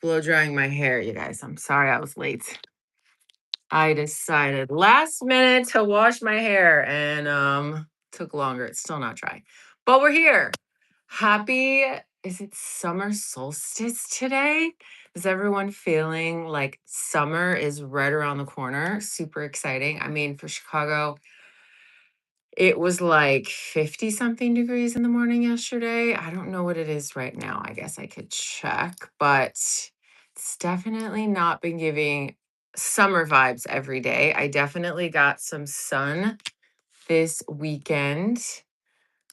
blow drying my hair, you guys. I'm sorry I was late. I decided last minute to wash my hair and took longer. It's still not dry. But we're here. Happy, is it summer solstice today? Is everyone feeling like summer is right around the corner? Super exciting. I mean, for Chicago, it was like 50 something degrees in the morning yesterday. I don't know what it is right now. I guess I could check, but it's definitely not been giving summer vibes every day. I definitely got some sun this weekend.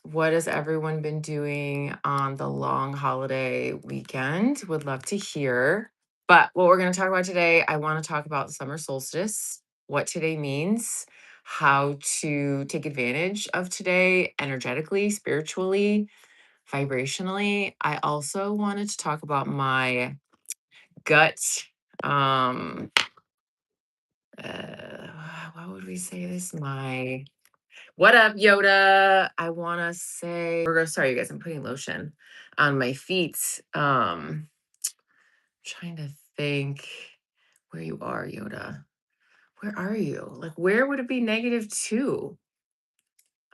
What has everyone been doing on the long holiday weekend? Would love to hear. But what we're going to talk about today, I want to talk about the summer solstice, what today means, how to take advantage of today energetically, spiritually, vibrationally. I also wanted to talk about my gut. Um, what would we say this? My what up, Yoda? I want to say, sorry, you guys, I'm putting lotion on my feet. Trying to think where you are, Yoda. Where are you? Like, where would it be -2?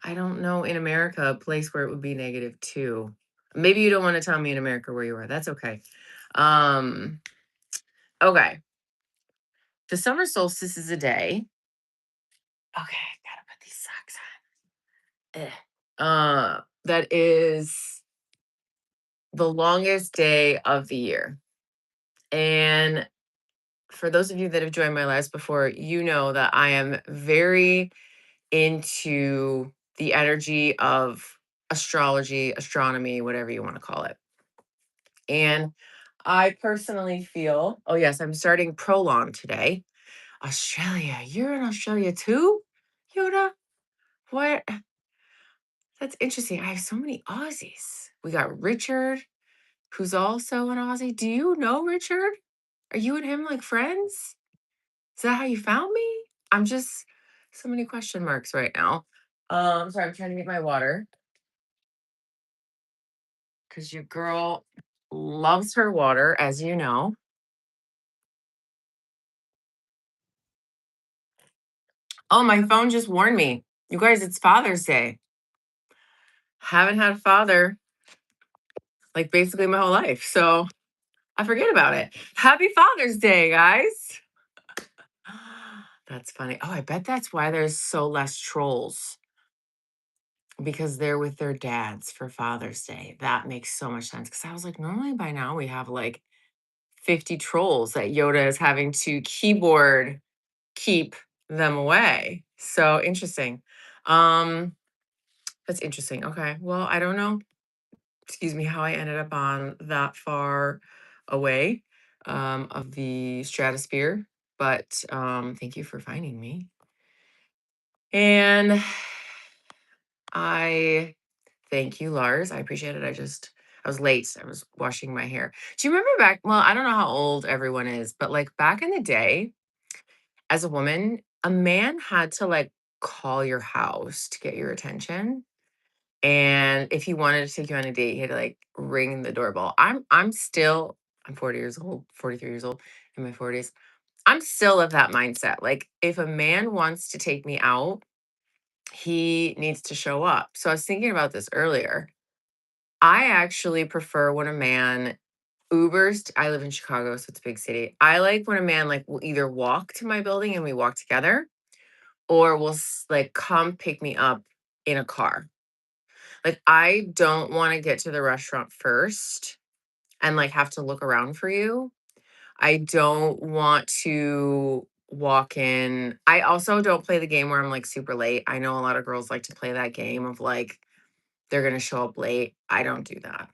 I don't know in America a place where it would be -2. Maybe you don't want to tell me in America where you are. That's okay. Okay. The summer solstice is a day. Okay, gotta put these socks on. That is the longest day of the year. And for those of you that have joined my lives before, you know that I am very into the energy of astrology, astronomy, whatever you want to call it. And I personally feel, oh, yes, I'm starting Prolong today. Australia, you're in Australia too, Yoda? What? That's interesting. I have so many Aussies. We got Richard, who's also an Aussie. Do you know Richard? Are you and him like friends? Is that how you found me? I'm just so many question marks right now. Sorry, I'm trying to get my water because your girl loves her water, as you know. Oh, my phone just warned me. You guys, it's Father's Day. Haven't had a father like basically my whole life. So I forget about it. Happy Father's Day, guys. That's funny. Oh, I bet that's why there's so less trolls because they're with their dads for Father's Day. That makes so much sense. Because I was like, normally by now we have like 50 trolls that Yoda is having to keyboard keep them away. So interesting. Um, that's interesting. Okay. Well, I don't know, excuse me, how I ended up on that far away of the stratosphere, but thank you for finding me. And I thank you, Lars. I appreciate it. I was late. I was washing my hair. Do you remember back? Well, I don't know how old everyone is, but like back in the day, as a woman, a man had to like call your house to get your attention. And if he wanted to take you on a date, he had to like ring the doorbell. I'm 40 years old, 43 years old in my 40s. I'm still of that mindset. Like if a man wants to take me out, he needs to show up. So I was thinking about this earlier. I actually prefer when a man Ubers. I live in Chicago, so it's a big city. I like when a man like will either walk to my building and we walk together, or will like come pick me up in a car. Like I don't want to get to the restaurant first and like have to look around for you. I don't want to walk in. I also don't play the game where I'm like super late. I know a lot of girls like to play that game of like they're going to show up late. I don't do that.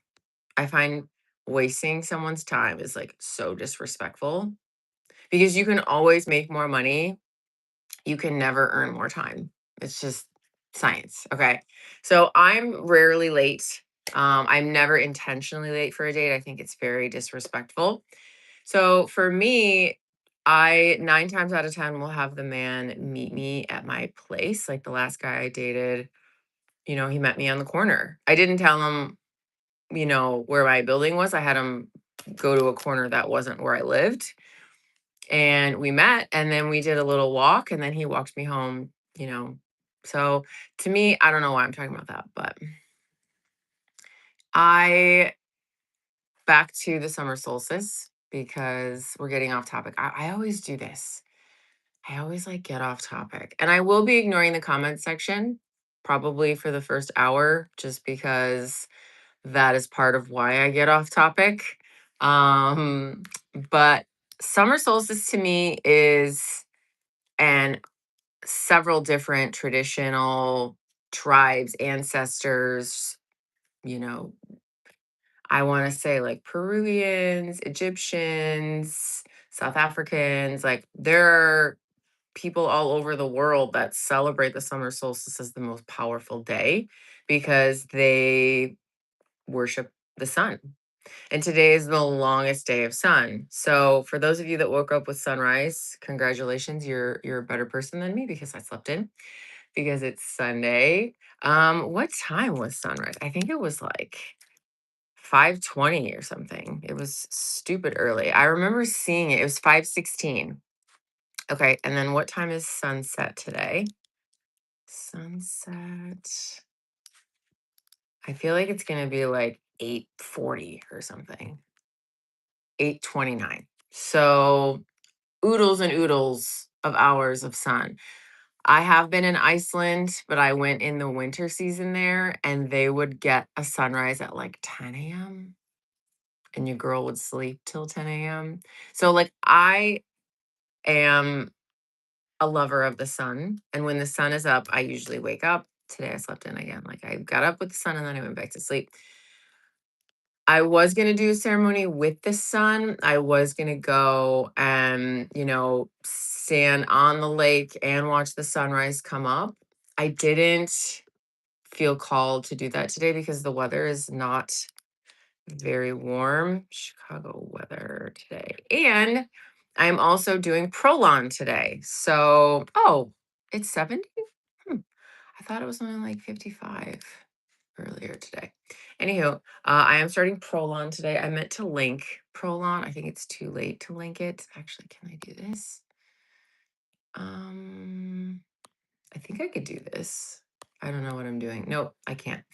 I find wasting someone's time is like so disrespectful because you can always make more money. You can never earn more time. It's just science. Okay. So I'm rarely late. I'm never intentionally late for a date. I think it's very disrespectful. So for me, I 9 times out of 10 will have the man meet me at my place. Like the last guy I dated, he met me on the corner. I didn't tell him, where my building was. I had him go to a corner that wasn't where I lived. And we met, and then we did a little walk, and then he walked me home, you know. So to me, I don't know why I'm talking about that, but I back to the summer solstice because we're getting off topic. I always do this. I always like get off topic. And I will be ignoring the comment section probably for the first hour just because that is part of why I get off topic. Um, but summer solstice to me is and several different traditional tribes, ancestors, you know, I want to say like Peruvians, Egyptians, South Africans, like there are people all over the world that celebrate the summer solstice as the most powerful day because they worship the sun. And today is the longest day of sun. So for those of you that woke up with sunrise, congratulations, you're a better person than me because I slept in because it's Sunday. What time was sunrise? I think it was like 5:20 or something. It was stupid early. I remember seeing it. It was 5:16. Okay, and then what time is sunset today? Sunset. I feel like it's gonna be like 8:40 or something. 8:29. So oodles and oodles of hours of sun. I have been in Iceland, but I went in the winter season there and they would get a sunrise at like 10 a.m. and your girl would sleep till 10 a.m. So like I am a lover of the sun. And when the sun is up, I usually wake up. Today I slept in again. Like I got up with the sun and then I went back to sleep. I was going to do a ceremony with the sun. I was going to go and, stand on the lake and watch the sunrise come up. I didn't feel called to do that today because the weather is not very warm. Chicago weather today. And I'm also doing Prolon today. So, oh, it's 70? I thought it was only like 55 earlier today. Anywho, I am starting Prolon today. I meant to link Prolon. I think it's too late to link it. Actually, can I do this? I think I could do this. I don't know what I'm doing. Nope, I can't.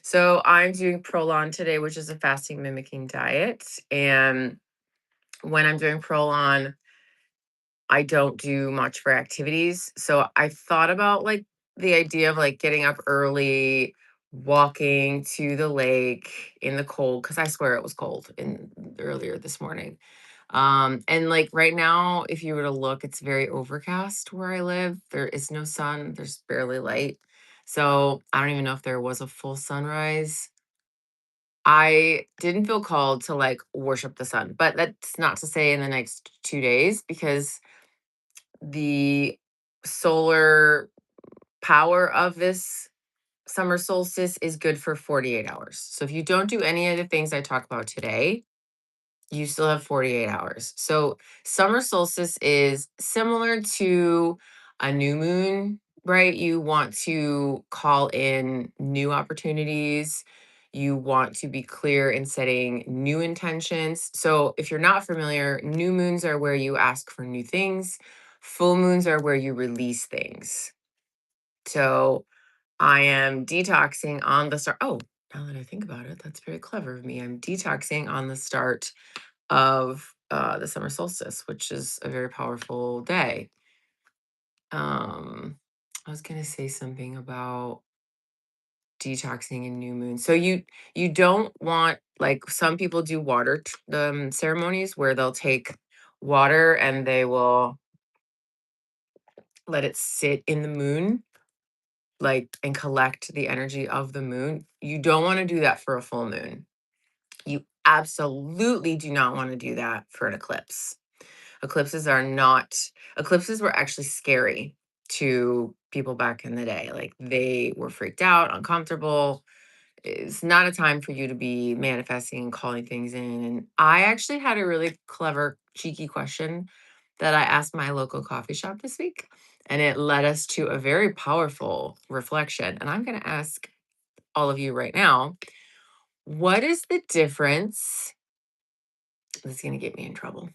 So I'm doing Prolon today, which is a fasting mimicking diet. And when I'm doing Prolon, I don't do much for activities. So I thought about like the idea of like getting up early, walking to the lake in the cold, because I swear it was cold in earlier this morning. And like right now, if you were to look, it's very overcast where I live. There is no sun, there's barely light. So I don't even know if there was a full sunrise. I didn't feel called to like worship the sun, but that's not to say in the next 2 days because the solar power of this summer solstice is good for 48 hours. So if you don't do any of the things I talk about today, you still have 48 hours. So summer solstice is similar to a new moon, right? You want to call in new opportunities. You want to be clear in setting new intentions. So if you're not familiar, new moons are where you ask for new things. Full moons are where you release things. So I am detoxing on the start. Oh, now that I think about it, that's very clever of me. I'm detoxing on the start of the summer solstice, which is a very powerful day. I was gonna say something about detoxing and new moon. So you don't want like some people do water ceremonies where they'll take water and they will let it sit in the moon like and collect the energy of the moon. You don't want to do that for a full moon. You absolutely do not want to do that for an eclipse. Eclipses are not, eclipses were actually scary to people back in the day. Like they were freaked out, uncomfortable. It's not a time for you to be manifesting and calling things in. And I actually had a really clever, cheeky question that I asked my local coffee shop this week. And it led us to a very powerful reflection. And I'm going to ask all of you right now, what is the difference This is going to get me in trouble.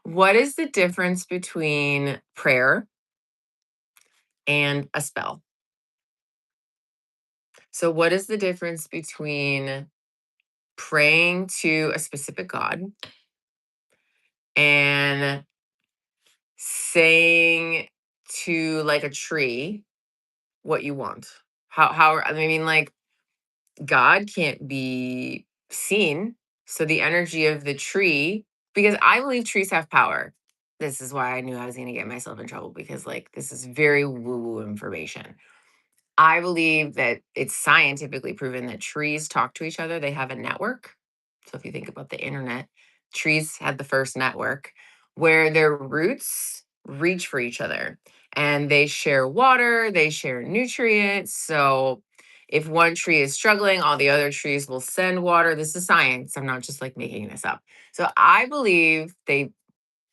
What is the difference between prayer and a spell? So, what is the difference between praying to a specific God and saying to like a tree what you want? I mean, like, God can't be seen. So the energy of the tree, because I believe trees have power. This is why I knew I was going to get myself in trouble because, like, this is very woo woo information. I believe that it's scientifically proven that trees talk to each other. They have a network. So if you think about the internet, trees had the first network where their roots reach for each other and they share water, they share nutrients. So if one tree is struggling, all the other trees will send water. This is science. I'm not just like making this up. So I believe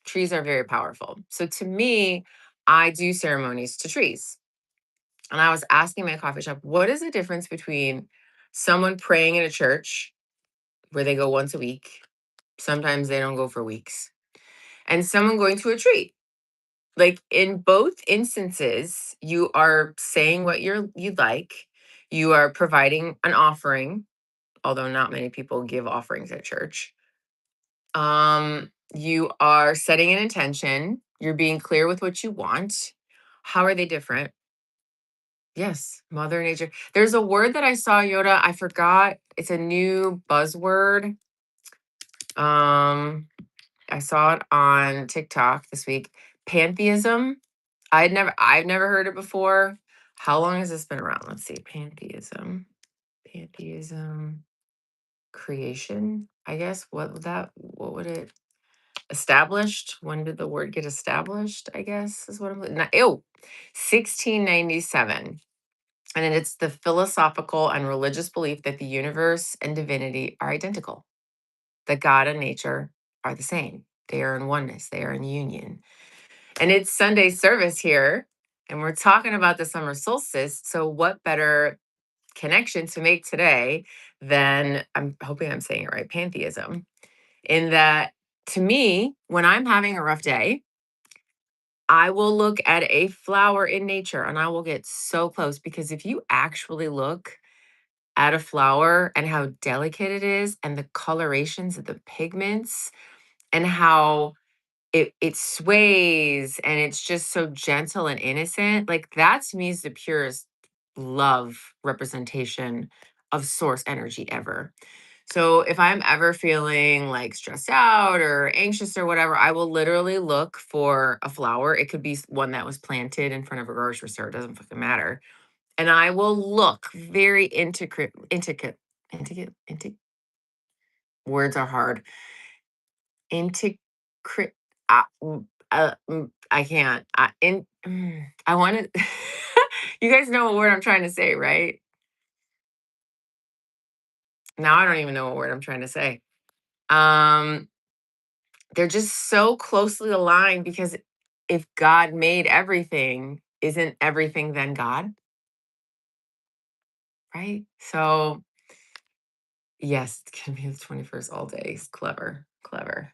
trees are very powerful. So to me, I do ceremonies to trees. And I was asking my coffee shop, what is the difference between someone praying in a church where they go once a week? Sometimes they don't go for weeks. And someone going to a tree. Like in both instances, you are saying what you'd like. You are providing an offering, although not many people give offerings at church. You are setting an intention. You're being clear with what you want. How are they different? Yes, Mother Nature. There's a word that I saw, Yoda. I forgot. It's a new buzzword. Um, I saw it on TikTok this week. Pantheism. I've never heard it before. How long has this been around? Let's see. Pantheism. Pantheism. Creation, I guess. What would it established? When did the word get established? I guess is what I'm not, 1697. And it's the philosophical and religious belief that the universe and divinity are identical, that God and nature are the same. They are in oneness, they are in union. And it's Sunday service here, and we're talking about the summer solstice. So, what better connection to make today than, I'm hoping I'm saying it right, pantheism, in that to me, when I'm having a rough day, I will look at a flower in nature and I will get so close because if you actually look at a flower and how delicate it is and the colorations of the pigments and how it sways and it's just so gentle and innocent, like that to me is the purest love representation of source energy ever. So if I'm ever feeling like stressed out or anxious or whatever, I will literally look for a flower. It could be one that was planted in front of a grocery store, it doesn't fucking matter, and I will look very intricate. Words are hard. Intricate. I can't. I want to. You guys know what word I'm trying to say, right? Now I don't even know what word I'm trying to say. Um, they're just so closely aligned because if God made everything, isn't everything then God? Right? So yes, it can be the 21st all day. It's clever, clever.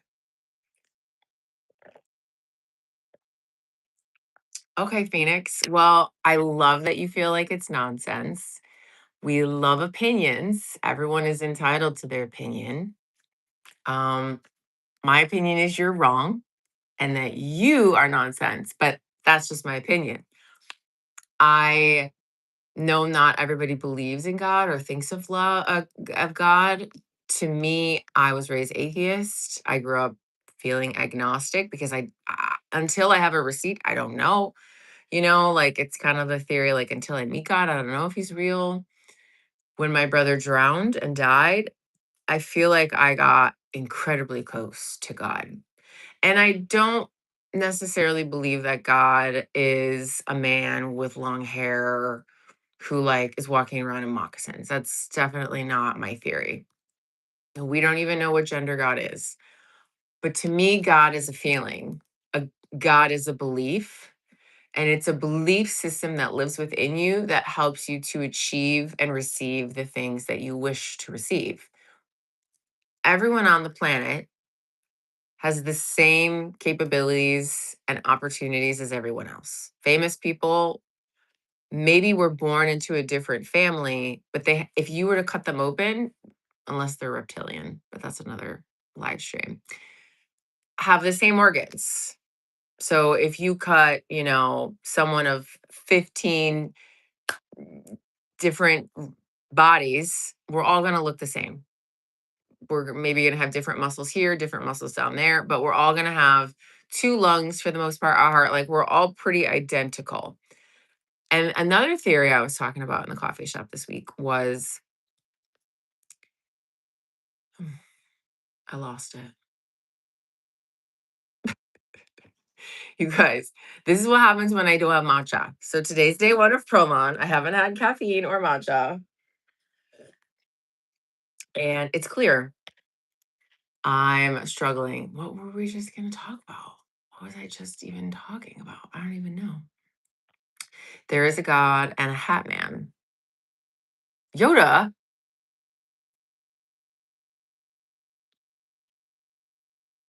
Okay, Phoenix. Well, I love that you feel like it's nonsense. We love opinions. Everyone is entitled to their opinion. Um, my opinion is you're wrong and that you are nonsense, but that's just my opinion. I know not everybody believes in God or thinks of love of God. To me, I was raised atheist. I grew up feeling agnostic because until I have a receipt, I don't know. Like it's kind of the theory, like until I meet God, I don't know if he's real. When my brother drowned and died, I feel like I got incredibly close to God. And I don't necessarily believe that God is a man with long hair who like is walking around in moccasins. That's definitely not my theory. We don't even know what gender God is. But to me, God is a feeling. A God is a belief. And it's a belief system that lives within you that helps you to achieve and receive the things that you wish to receive. Everyone on the planet has the same capabilities and opportunities as everyone else. Famous people maybe were born into a different family, but if you were to cut them open, unless they're reptilian, but that's another live stream, have the same organs. So if you cut, someone of 15 different bodies, we're all going to look the same. We're maybe going to have different muscles here, different muscles down there, but we're all going to have two lungs for the most part, our heart, like we're all pretty identical. And another theory I was talking about in the coffee shop this week was I lost it. You guys, this is what happens when I don't have matcha. So today's day one of Promon. I haven't had caffeine or matcha. And it's clear I'm struggling. What were we just going to talk about? What was I just even talking about? I don't even know. There is a God and a hat man. Yoda?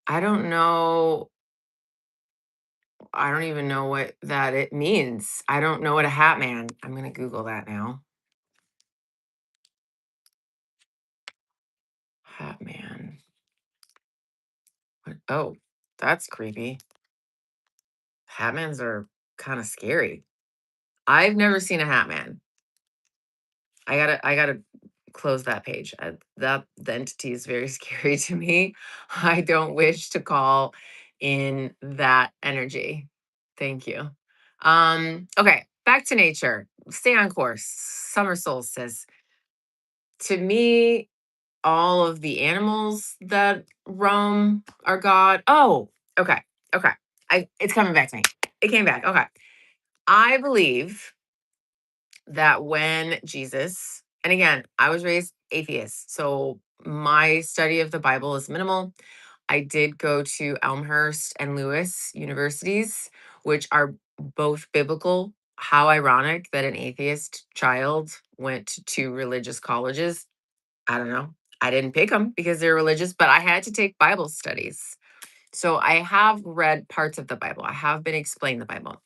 I don't know. I don't even know what that it means. I don't know what a hat man. I'm going to Google that now. Hat man. What? Oh, that's creepy. Hatmans are kind of scary. I've never seen a hat man. I gotta close that page. The entity is very scary to me. I don't wish to call in that energy. Thank you. Okay, back to nature. Stay on course. Summer solstice. To me, all of the animals that roam are God. Oh, okay. Okay. It's coming back to me. It came back. Okay. I believe that when Jesus, and again, I was raised atheist, so my study of the Bible is minimal. I did go to Elmhurst and Lewis universities, which are both biblical. How ironic that an atheist child went to two religious colleges. I don't know. I didn't pick them because they're religious, but I had to take Bible studies. So I have read parts of the Bible. I have been explained the Bible.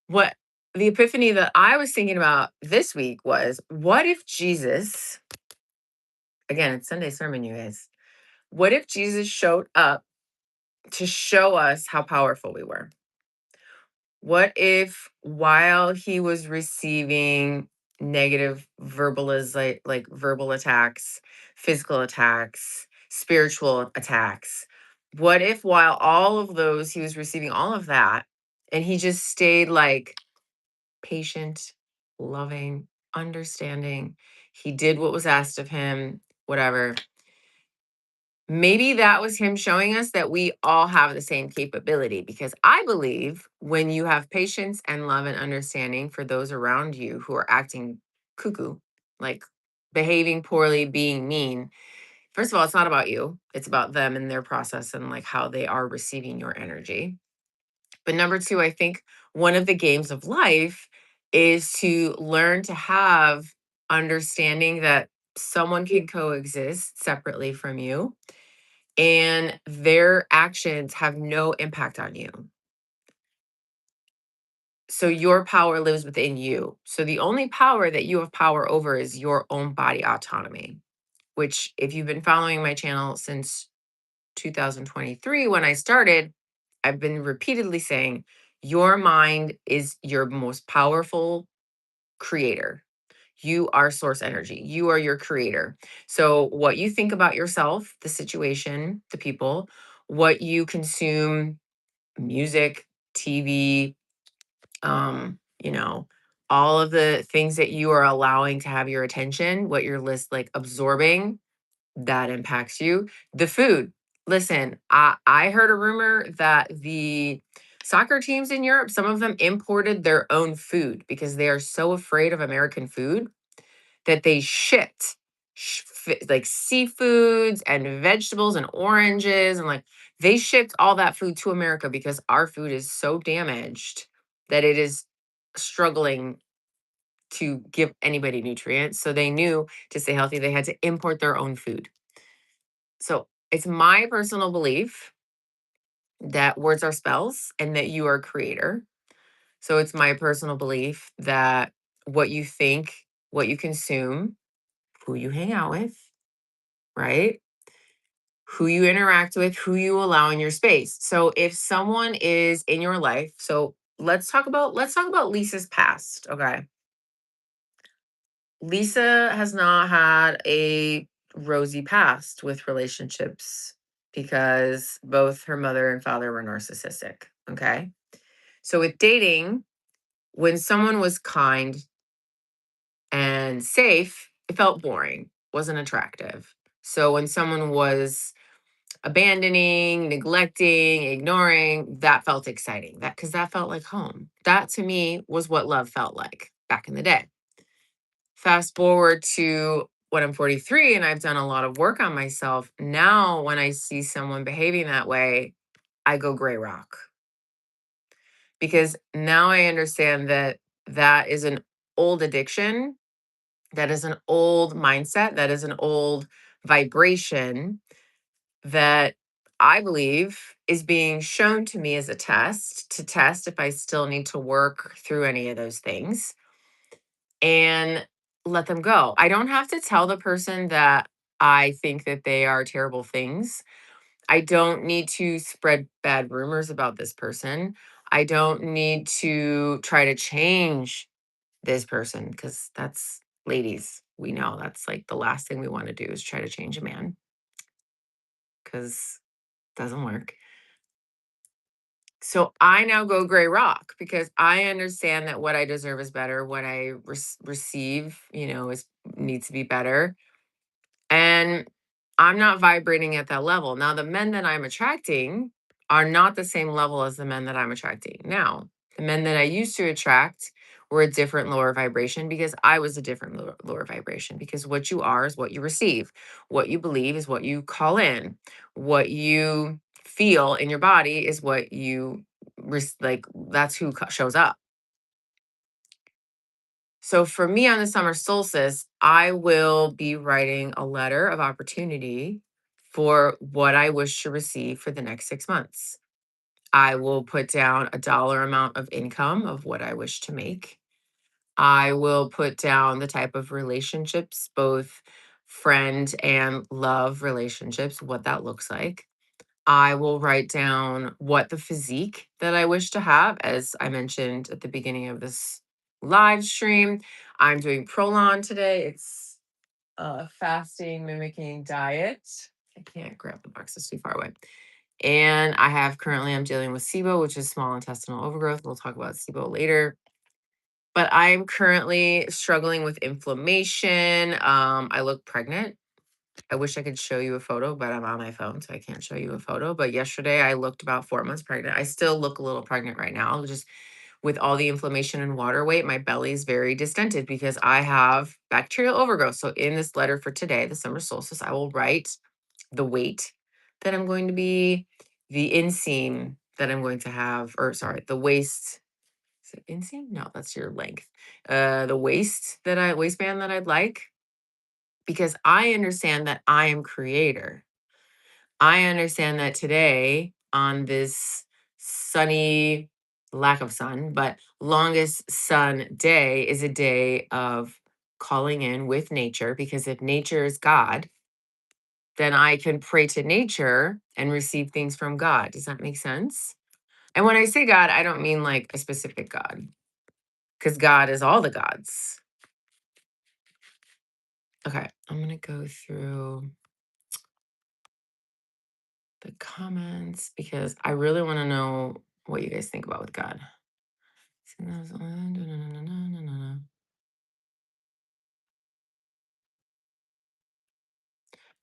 What the epiphany that I was thinking about this week was, what if Jesus, again, it's Sunday sermon, you guys. What if Jesus showed up to show us how powerful we were? What if while he was receiving negative like verbal attacks, physical attacks, spiritual attacks, what if while all of those he was receiving all of that and he just stayed like patient, loving, understanding. He did what was asked of him, whatever. Maybe that was him showing us that we all have the same capability, because I believe when you have patience and love and understanding for those around you who are acting cuckoo, like behaving poorly, being mean, first of all, it's not about you. It's about them and their process and like how they are receiving your energy. But number two, I think one of the games of life is to learn to have understanding that someone can coexist separately from you and their actions have no impact on you. So your power lives within you. So the only power that you have power over is your own body autonomy, which, if you've been following my channel since 2023, when I started, I've been repeatedly saying your mind is your most powerful creator. You are source energy. You are your creator. So, what you think about yourself, the situation, the people, what you consume, music, TV, you know, all of the things that you are allowing to have your attention, what you're like absorbing, that impacts you. The food. Listen, I heard a rumor that the soccer teams in Europe, some of them imported their own food because they are so afraid of American food that they shipped like seafoods and vegetables and oranges, and like they shipped all that food to America because our food is so damaged that it is struggling to give anybody nutrients. So they knew to stay healthy, they had to import their own food. So It's my personal belief that words are spells and that you are a creator. So it's my personal belief that what you think, what you consume, who you hang out with, right? Who you interact with, who you allow in your space. So if someone is in your life, so let's talk about Lisa's past, okay? Lisa has not had a rosy past with relationships because both her mother and father were narcissistic, okay? So with dating, when someone was kind and safe, it felt boring, wasn't attractive. So when someone was abandoning, neglecting, ignoring, that felt exciting. That because that felt like home. That to me was what love felt like back in the day. Fast forward to when I'm 43 and I've done a lot of work on myself. Now, when I see someone behaving that way, I go gray rock because now I understand that that is an old addiction. That is an old mindset. That is an old vibration that I believe is being shown to me as a test to test if I still need to work through any of those things and let them go. I don't have to tell the person that I think that they are terrible things. I don't need to spread bad rumors about this person. I don't need to try to change this person because that's ladies. We know that's like the last thing we want to do is try to change a man because it doesn't work. So I now go gray rock because I understand that what I deserve is better. What I receive, is needs to be better. And I'm not vibrating at that level. Now, the men that I'm attracting are not the same level as the men that I'm attracting now. The men that I used to attract were a different lower vibration because I was a different lower vibration. Because what you are is what you receive. What you believe is what you call in. What you feel in your body is what you like. That's who shows up. So for me on the summer solstice, I will be writing a letter of opportunity for what I wish to receive for the next 6 months. I will put down a dollar amount of income of what I wish to make. I will put down the type of relationships, both friend and love relationships, what that looks like. I will write down what the physique that I wish to have. As I mentioned at the beginning of this live stream, I'm doing Prolon today. It's a fasting mimicking diet. I can't grab the box, it's too far away. And I'm dealing with SIBO, which is small intestinal overgrowth. We'll talk about SIBO later. But I'm currently struggling with inflammation. I look pregnant. I wish I could show you a photo, but I'm on my phone, so I can't show you a photo. But yesterday I looked about 4 months pregnant. I still look a little pregnant right now, just with all the inflammation and water weight. My belly is very distended because I have bacterial overgrowth. So in this letter for today, the summer solstice, I will write the weight that I'm going to be, the inseam that I'm going to have, or sorry, the waist. Is it inseam? No, that's your length. The waistband that I'd like, because I understand that I am creator. I understand that today on this sunny, lack of sun, but longest sun day is a day of calling in with nature, because if nature is God, then I can pray to nature and receive things from God. Does that make sense? And when I say God, I don't mean like a specific God, because God is all the gods. Okay, I'm going to go through the comments because I really want to know what you guys think about with God.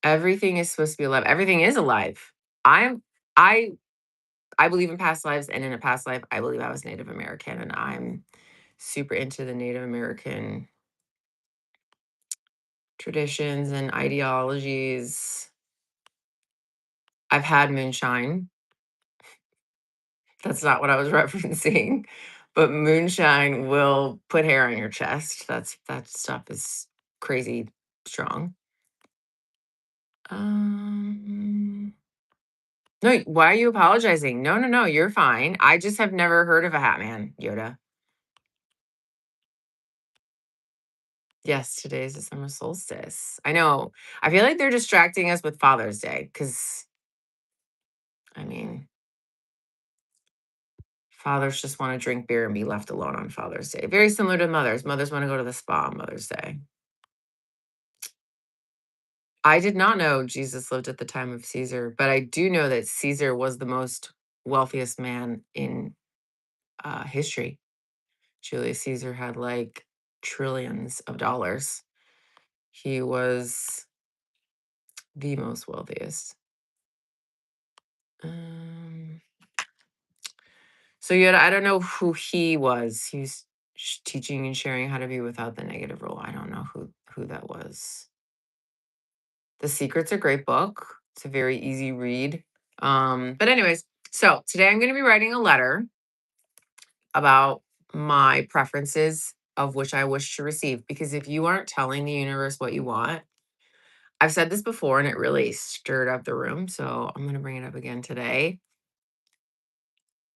Everything is supposed to be alive. Everything is alive. I'm I I believe in past lives, and in a past life I believe I was Native American, and I'm super into the Native American traditions and ideologies. I've had moonshine. That's not what I was referencing, but moonshine will put hair on your chest. That stuff is crazy strong. Um, no, why are you apologizing? No, no, no, you're fine. I just have never heard of a hat man, Yoda. Yes, today is the summer solstice. I know. I feel like they're distracting us with Father's Day because, I mean, fathers just want to drink beer and be left alone on Father's Day. Very similar to mothers. Mothers want to go to the spa on Mother's Day. I did not know Jesus lived at the time of Caesar, but I do know that Caesar was the most wealthiest man in history. Julius Caesar had like trillions of dollars. He was the most wealthiest. Um, so yeah, I don't know who he was. He's teaching and sharing how to be without the negative rule. I don't know who that was. The Secret's a great book. It's a very easy read. But anyways, so today I'm going to be writing a letter about my preferences of which I wish to receive. Because if you aren't telling the universe what you want, I've said this before and it really stirred up the room. So I'm going to bring it up again today.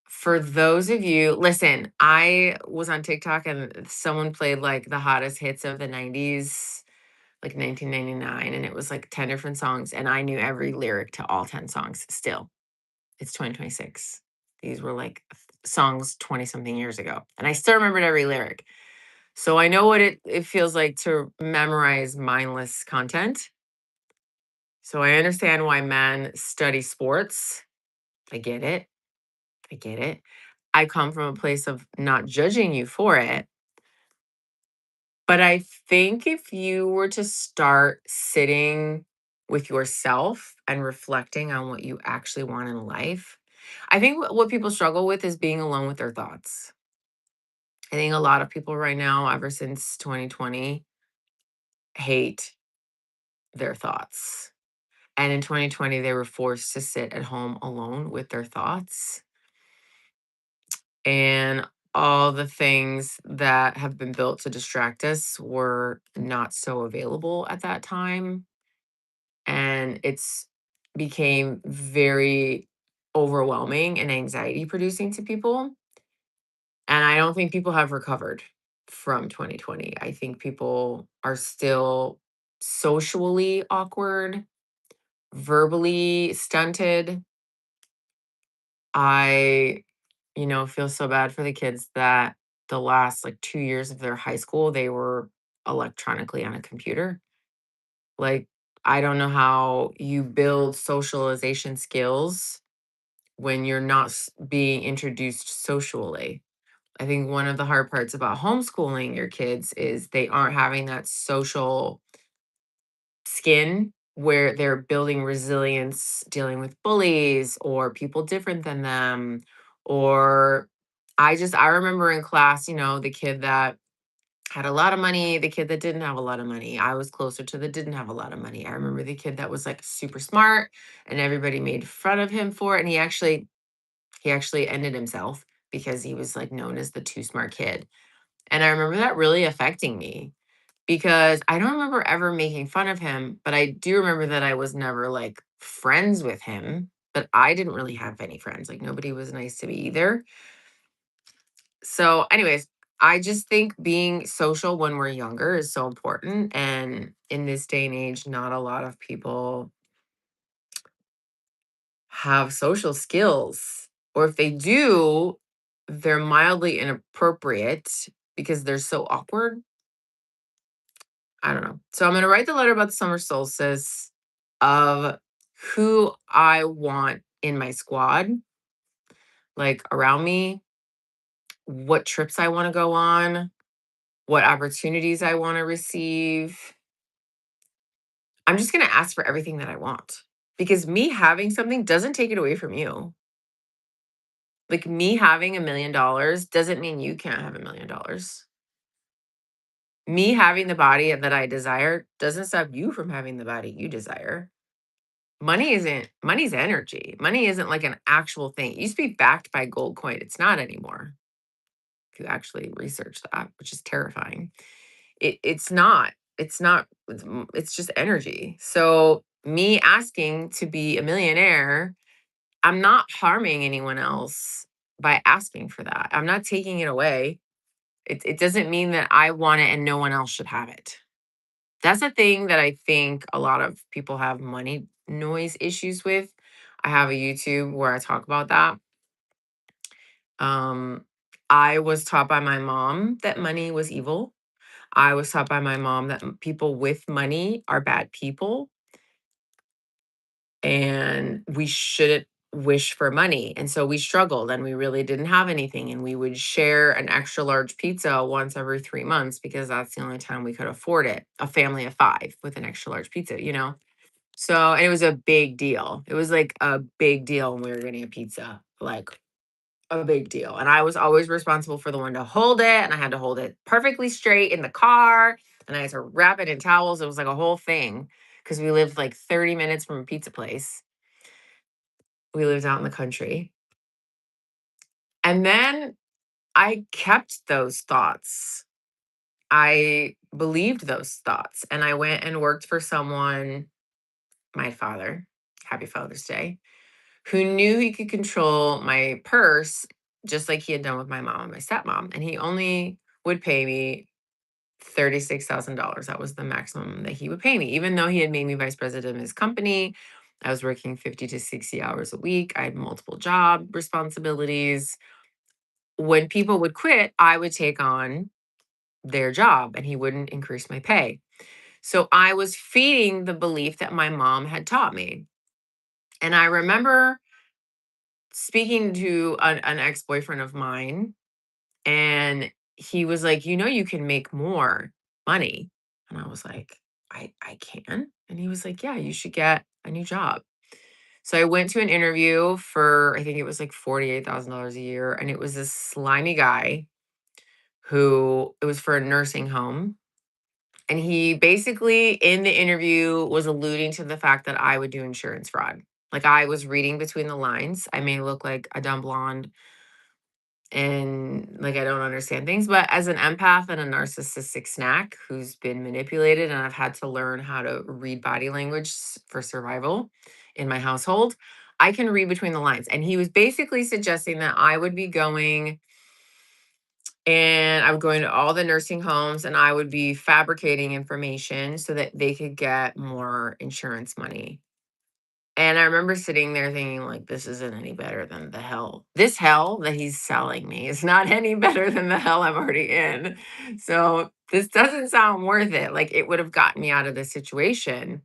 For those of you, listen, I was on TikTok and someone played like the hottest hits of the 90s, like 1999, and it was like 10 different songs. And I knew every lyric to all 10 songs still. It's 2026. These were like songs 20 something years ago. And I still remembered every lyric. So I know what it feels like to memorize mindless content. So I understand why men study sports. I get it. I get it. I come from a place of not judging you for it. But I think if you were to start sitting with yourself and reflecting on what you actually want in life, I think what people struggle with is being alone with their thoughts. I think a lot of people right now, ever since 2020, hate their thoughts. And in 2020, they were forced to sit at home alone with their thoughts. And all the things that have been built to distract us were not so available at that time. And it's became very overwhelming and anxiety producing to people. And I don't think people have recovered from 2020. I think people are still socially awkward, verbally stunted. I, feel so bad for the kids that the last like 2 years of their high school, they were electronically on a computer. Like, I don't know how you build socialization skills when you're not being introduced socially. I think one of the hard parts about homeschooling your kids is they aren't having that social skin where they're building resilience dealing with bullies or people different than them. Or I remember in class, the kid that had a lot of money, the kid that didn't have a lot of money. I was closer to the didn't have a lot of money. I remember the kid that was like super smart and everybody made fun of him for it. And he actually ended himself because he was like known as the too smart kid. And I remember that really affecting me because I don't remember ever making fun of him, but I do remember that I was never like friends with him. But I didn't really have any friends. Like nobody was nice to me either. So, anyways, I just think being social when we're younger is so important. And in this day and age, not a lot of people have social skills. Or if they do, they're mildly inappropriate because they're so awkward. I don't know. So I'm going to write the letter about the summer solstice of who I want in my squad, like around me, what trips I want to go on, what opportunities I want to receive. I'm just going to ask for everything that I want because me having something doesn't take it away from you. Like me having $1 million doesn't mean you can't have $1 million. Me having the body that I desire doesn't stop you from having the body you desire. Money's energy. Money isn't like an actual thing. It used to be backed by gold coin. It's not anymore. If you actually research that, which is terrifying. It's not. It's not. It's just energy. So me asking to be a millionaire, I'm not harming anyone else by asking for that. I'm not taking it away. It doesn't mean that I want it and no one else should have it. That's a thing that I think a lot of people have money noise issues with. I have a YouTube where I talk about that. Um, I was taught by my mom that money was evil. I was taught by my mom that people with money are bad people and we shouldn't wish for money. And so we struggled and we really didn't have anything. And we would share an extra large pizza once every 3 months because that's the only time we could afford it. A family of five with an extra large pizza, you know? So, and it was a big deal. It was like a big deal when we were getting a pizza, like a big deal. And I was always responsible for the one to hold it. And I had to hold it perfectly straight in the car. And I had to wrap it in towels. It was like a whole thing because we lived like 30 minutes from a pizza place. We lived out in the country. And then I kept those thoughts. I believed those thoughts. And I went and worked for someone, my father, happy Father's Day, who knew he could control my purse just like he had done with my mom and my stepmom. And he only would pay me $36,000. That was the maximum that he would pay me, even though he had made me vice president of his company. I was working 50 to 60 hours a week. I had multiple job responsibilities. When people would quit, I would take on their job and he wouldn't increase my pay. So I was feeding the belief that my mom had taught me. And I remember speaking to an ex-boyfriend of mine, and he was like, "You know, you can make more money." And I was like, I can?" And he was like, "Yeah, you should get a new job." So I went to an interview for, I think it was like $48,000 a year, and it was this slimy guy who, it was for a nursing home. And he basically in the interview was alluding to the fact that I would do insurance fraud. Like I was reading between the lines. I may look like a dumb blonde and like I don't understand things, but as an empath and a narcissistic snack who's been manipulated, and I've had to learn how to read body language for survival in my household, I can read between the lines. And he was basically suggesting that I would be going and I would go into all the nursing homes and I would be fabricating information so that they could get more insurance money. And I remember sitting there thinking, like, this isn't any better than the hell. This hell that he's selling me is not any better than the hell I'm already in. So this doesn't sound worth it. Like, it would have gotten me out of this situation,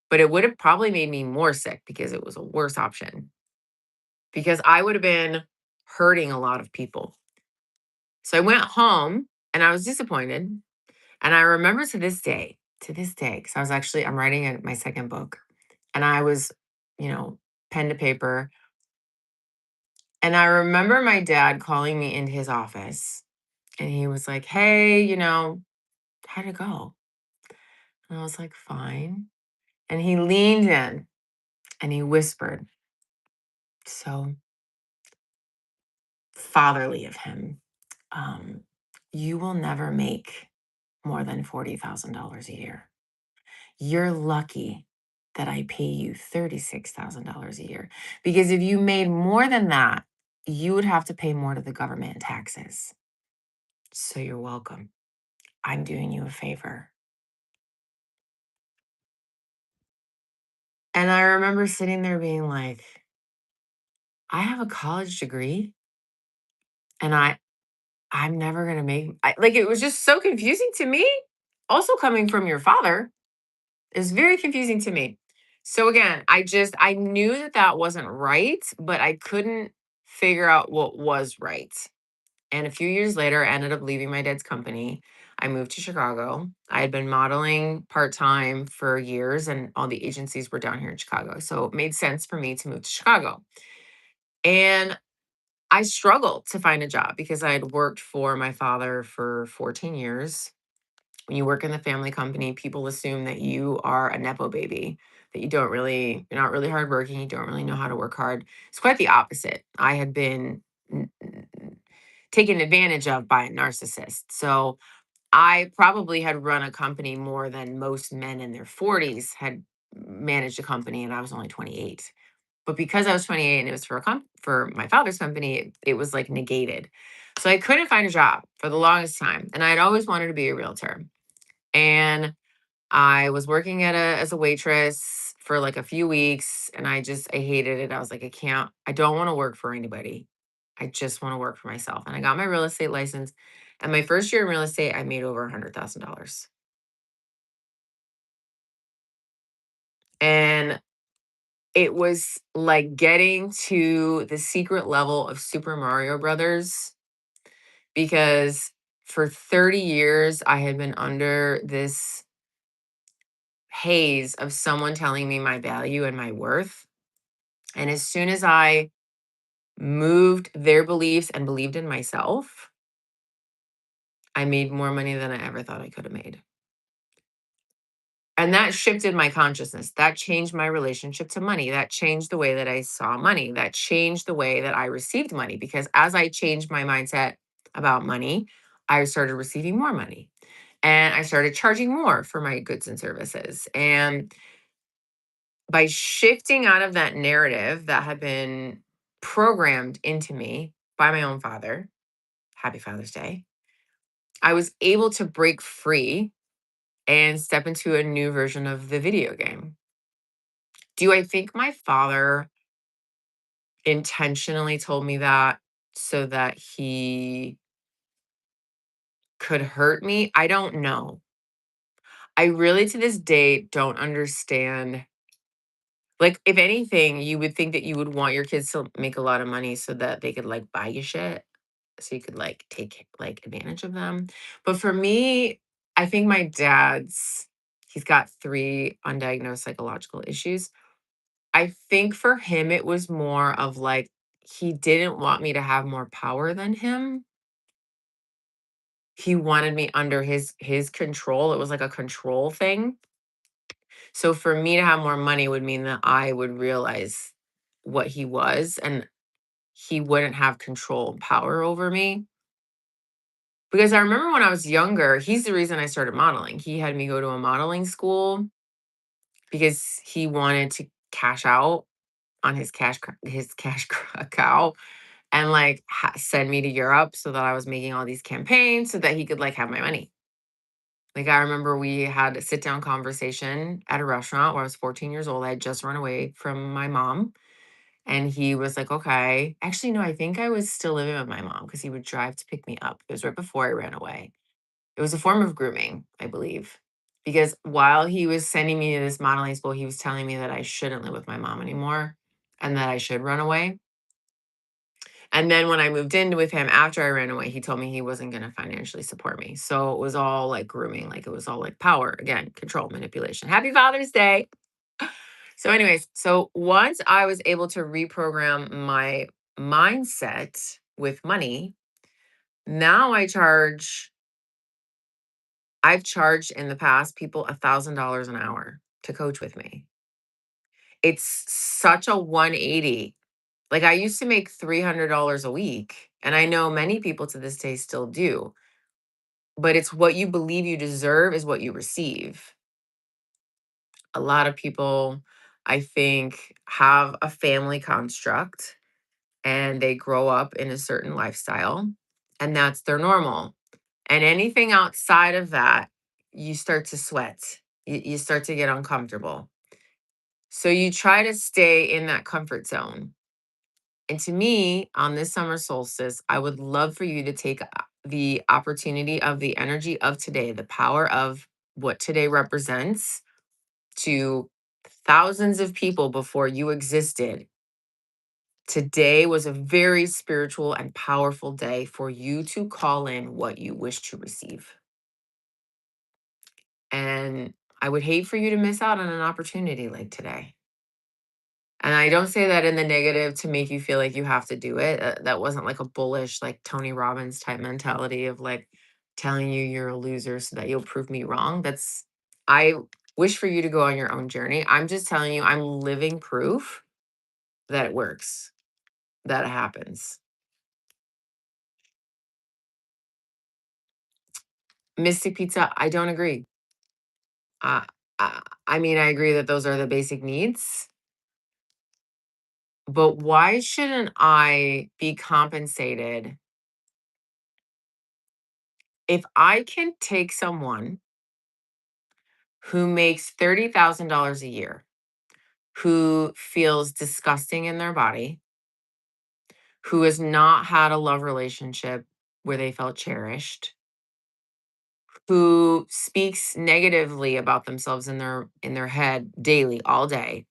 but it would have probably made me more sick because it was a worse option. Because I would have been hurting a lot of people. So I went home and I was disappointed. And I remember to this day, because I'm writing my second book, and I was, you know, pen to paper. And I remember my dad calling me into his office and he was like, "Hey, how'd it go?" And I was like, "Fine." And he leaned in and he whispered, so fatherly of him, um, "You will never make more than $40,000 a year. You're lucky that I pay you $36,000 a year. Because if you made more than that, you would have to pay more to the government in taxes. So you're welcome. I'm doing you a favor." And I remember sitting there being like, I have a college degree and I'm never going to like it was just so confusing to me. Also coming from your father is very confusing to me. So again, I knew that that wasn't right, but I couldn't figure out what was right. And a few years later, I ended up leaving my dad's company. I moved to Chicago. I had been modeling part time for years, and all the agencies were down here in Chicago. So it made sense for me to move to Chicago. And I struggled to find a job because I had worked for my father for 14 years. When you work in the family company, people assume that you are a Nepo baby, that you're not really hardworking, you don't really know how to work hard. It's quite the opposite. I had been taken advantage of by a narcissist. So I probably had run a company more than most men in their 40s had managed a company and I was only 28. But because I was 28 and it was for my father's company, it was like negated. So I couldn't find a job for the longest time. And I'd always wanted to be a realtor. And I was working as a waitress for like a few weeks and I hated it. I was like, I don't want to work for anybody. I just want to work for myself. And I got my real estate license. And my first year in real estate, I made over $100,000. And it was like getting to the secret level of Super Mario Brothers because for 30 years I had been under this haze of someone telling me my value and my worth. And as soon as I moved their beliefs and believed in myself, I made more money than I ever thought I could have made. And that shifted my consciousness. That changed my relationship to money. That changed the way that I saw money. That changed the way that I received money because as I changed my mindset about money, I started receiving more money and I started charging more for my goods and services. And by shifting out of that narrative that had been programmed into me by my own father, happy Father's Day, I was able to break free and step into a new version of the video game. Do I think my father intentionally told me that so that he could hurt me? I don't know. I really, to this day, don't understand. Like, if anything, you would think that you would want your kids to make a lot of money so that they could like buy you shit, so you could like take like advantage of them. But for me, I think my dad's he's got three undiagnosed psychological issues. I think for him, it was more of like he didn't want me to have more power than him. He wanted me under his control. It was like a control thing. So for me to have more money would mean that I would realize what he was and he wouldn't have control and power over me. Because I remember when I was younger, he's the reason I started modeling. He had me go to a modeling school because he wanted to cash out on his cash cow and like send me to Europe so that I was making all these campaigns so that he could like have my money. Like I remember we had a sit down conversation at a restaurant where I was 14 years old. I had just run away from my mom. And he was like, okay. Actually, no, I think I was still living with my mom because he would drive to pick me up. It was right before I ran away. It was a form of grooming, I believe. Because while he was sending me to this modeling school, he was telling me that I shouldn't live with my mom anymore and that I should run away. And then when I moved in with him after I ran away, he told me he wasn't going to financially support me. So it was all like grooming, like it was all like power, again, control, manipulation. Happy Father's Day. So, anyways, so once I was able to reprogram my mindset with money, now I've charged in the past people $1,000 an hour to coach with me. It's such a 180. Like I used to make $300 a week, and I know many people to this day still do, but it's what you believe you deserve is what you receive. A lot of people, I think, have a family construct and they grow up in a certain lifestyle, and that's their normal. And anything outside of that, you start to sweat, you start to get uncomfortable. So you try to stay in that comfort zone. And to me, on this summer solstice, I would love for you to take the opportunity of the energy of today, the power of what today represents to thousands of people before you existed. Today was a very spiritual and powerful day for you to call in what you wish to receive. And I would hate for you to miss out on an opportunity like today. And I don't say that in the negative to make you feel like you have to do it. That wasn't like a bullish, like Tony Robbins type mentality of like telling you you're a loser so that you'll prove me wrong. I wish for you to go on your own journey. I'm just telling you, I'm living proof that it works, that it happens. Mystic Pizza, I don't agree. I mean, I agree that those are the basic needs, but why shouldn't I be compensated if I can take someone who makes $30,000 a year, who feels disgusting in their body, who has not had a love relationship where they felt cherished, who speaks negatively about themselves in their head daily all day.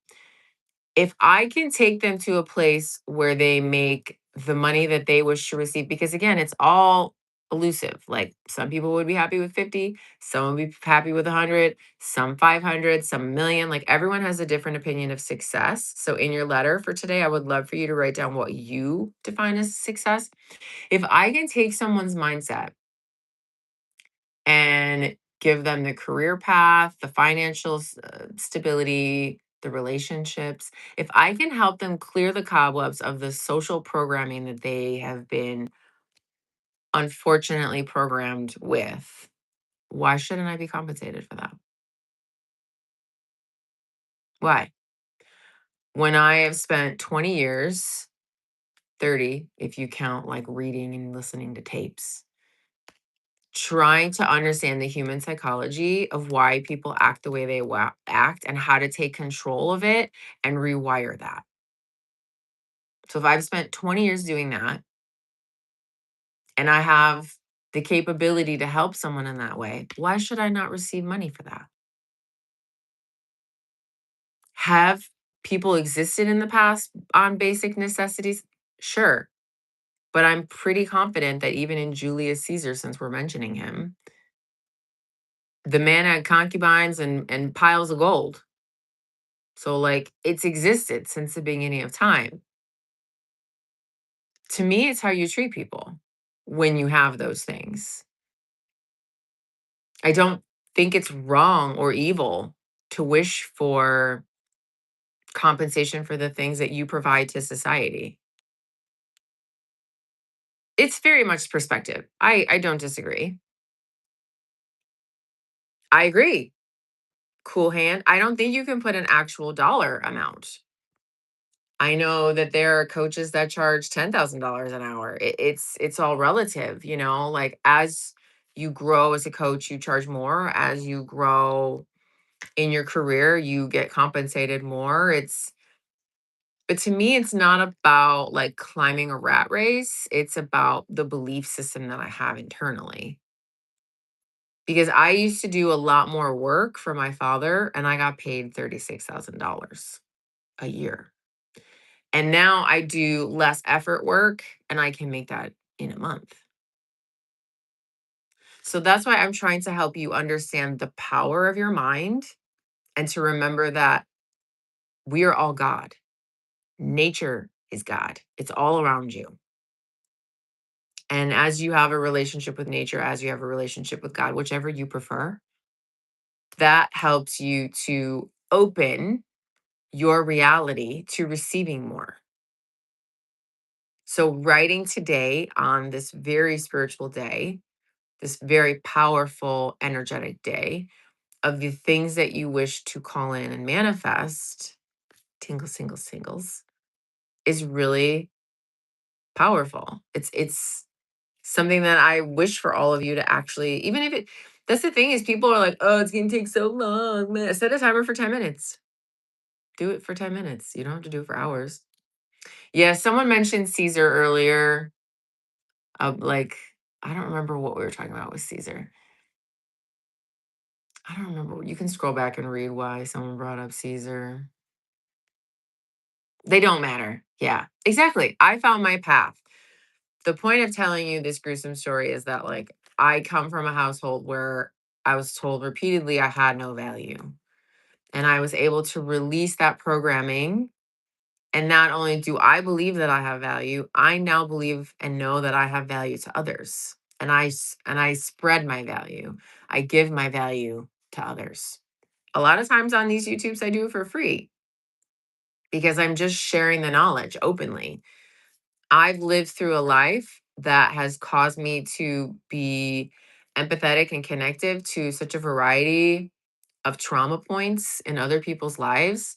If I can take them to a place where they make the money that they wish to receive, because again, it's all elusive. Like some people would be happy with 50, some would be happy with 100, some 500, some a million. Like everyone has a different opinion of success. So in your letter for today, I would love for you to write down what you define as success. If I can take someone's mindset and give them the career path, the financial stability, the relationships. If I can help them clear the cobwebs of the social programming that they have been unfortunately programmed with, why shouldn't I be compensated for that? Why? When I have spent 20 years, 30, if you count like reading and listening to tapes, trying to understand the human psychology of why people act the way they act and how to take control of it and rewire that. So if I've spent 20 years doing that and I have the capability to help someone in that way, why should I not receive money for that? Have people existed in the past on basic necessities? Sure. But I'm pretty confident that even in Julius Caesar, since we're mentioning him, the man had concubines and piles of gold. So, like, it's existed since the beginning of time. To me, it's how you treat people when you have those things. I don't think it's wrong or evil to wish for compensation for the things that you provide to society. It's very much perspective. I don't disagree. I agree. Cool hand. I don't think you can put an actual dollar amount. I know that there are coaches that charge $10,000 an hour. It's all relative, you know, like as you grow as a coach, you charge more. As you grow in your career, you get compensated more. But to me, it's not about like climbing a rat race. It's about the belief system that I have internally. Because I used to do a lot more work for my father and I got paid $36,000 a year. And now I do less effort work and I can make that in a month. So that's why I'm trying to help you understand the power of your mind and to remember that we are all God. Nature is God, it's all around you. And as you have a relationship with nature, as you have a relationship with God, whichever you prefer, that helps you to open your reality to receiving more. So, writing today on this very spiritual day, this very powerful, energetic day of the things that you wish to call in and manifest, tingles, tingles, tingles, is really powerful. It's something that I wish for all of you to actually, even if it, that's the thing is people are like, oh, it's going to take so long. Man. Set a timer for 10 minutes. Do it for 10 minutes. You don't have to do it for hours. Yeah, someone mentioned Caesar earlier. Like, I don't remember what we were talking about with Caesar. I don't remember. You can scroll back and read why someone brought up Caesar. They don't matter. Yeah, exactly. I found my path. The point of telling you this gruesome story is that, like, I come from a household where I was told repeatedly I had no value. And I was able to release that programming. And not only do I believe that I have value, I now believe and know that I have value to others. And I spread my value. I give my value to others. A lot of times on these YouTubes, I do it for free because I'm just sharing the knowledge openly. I've lived through a life that has caused me to be empathetic and connective to such a variety of trauma points in other people's lives.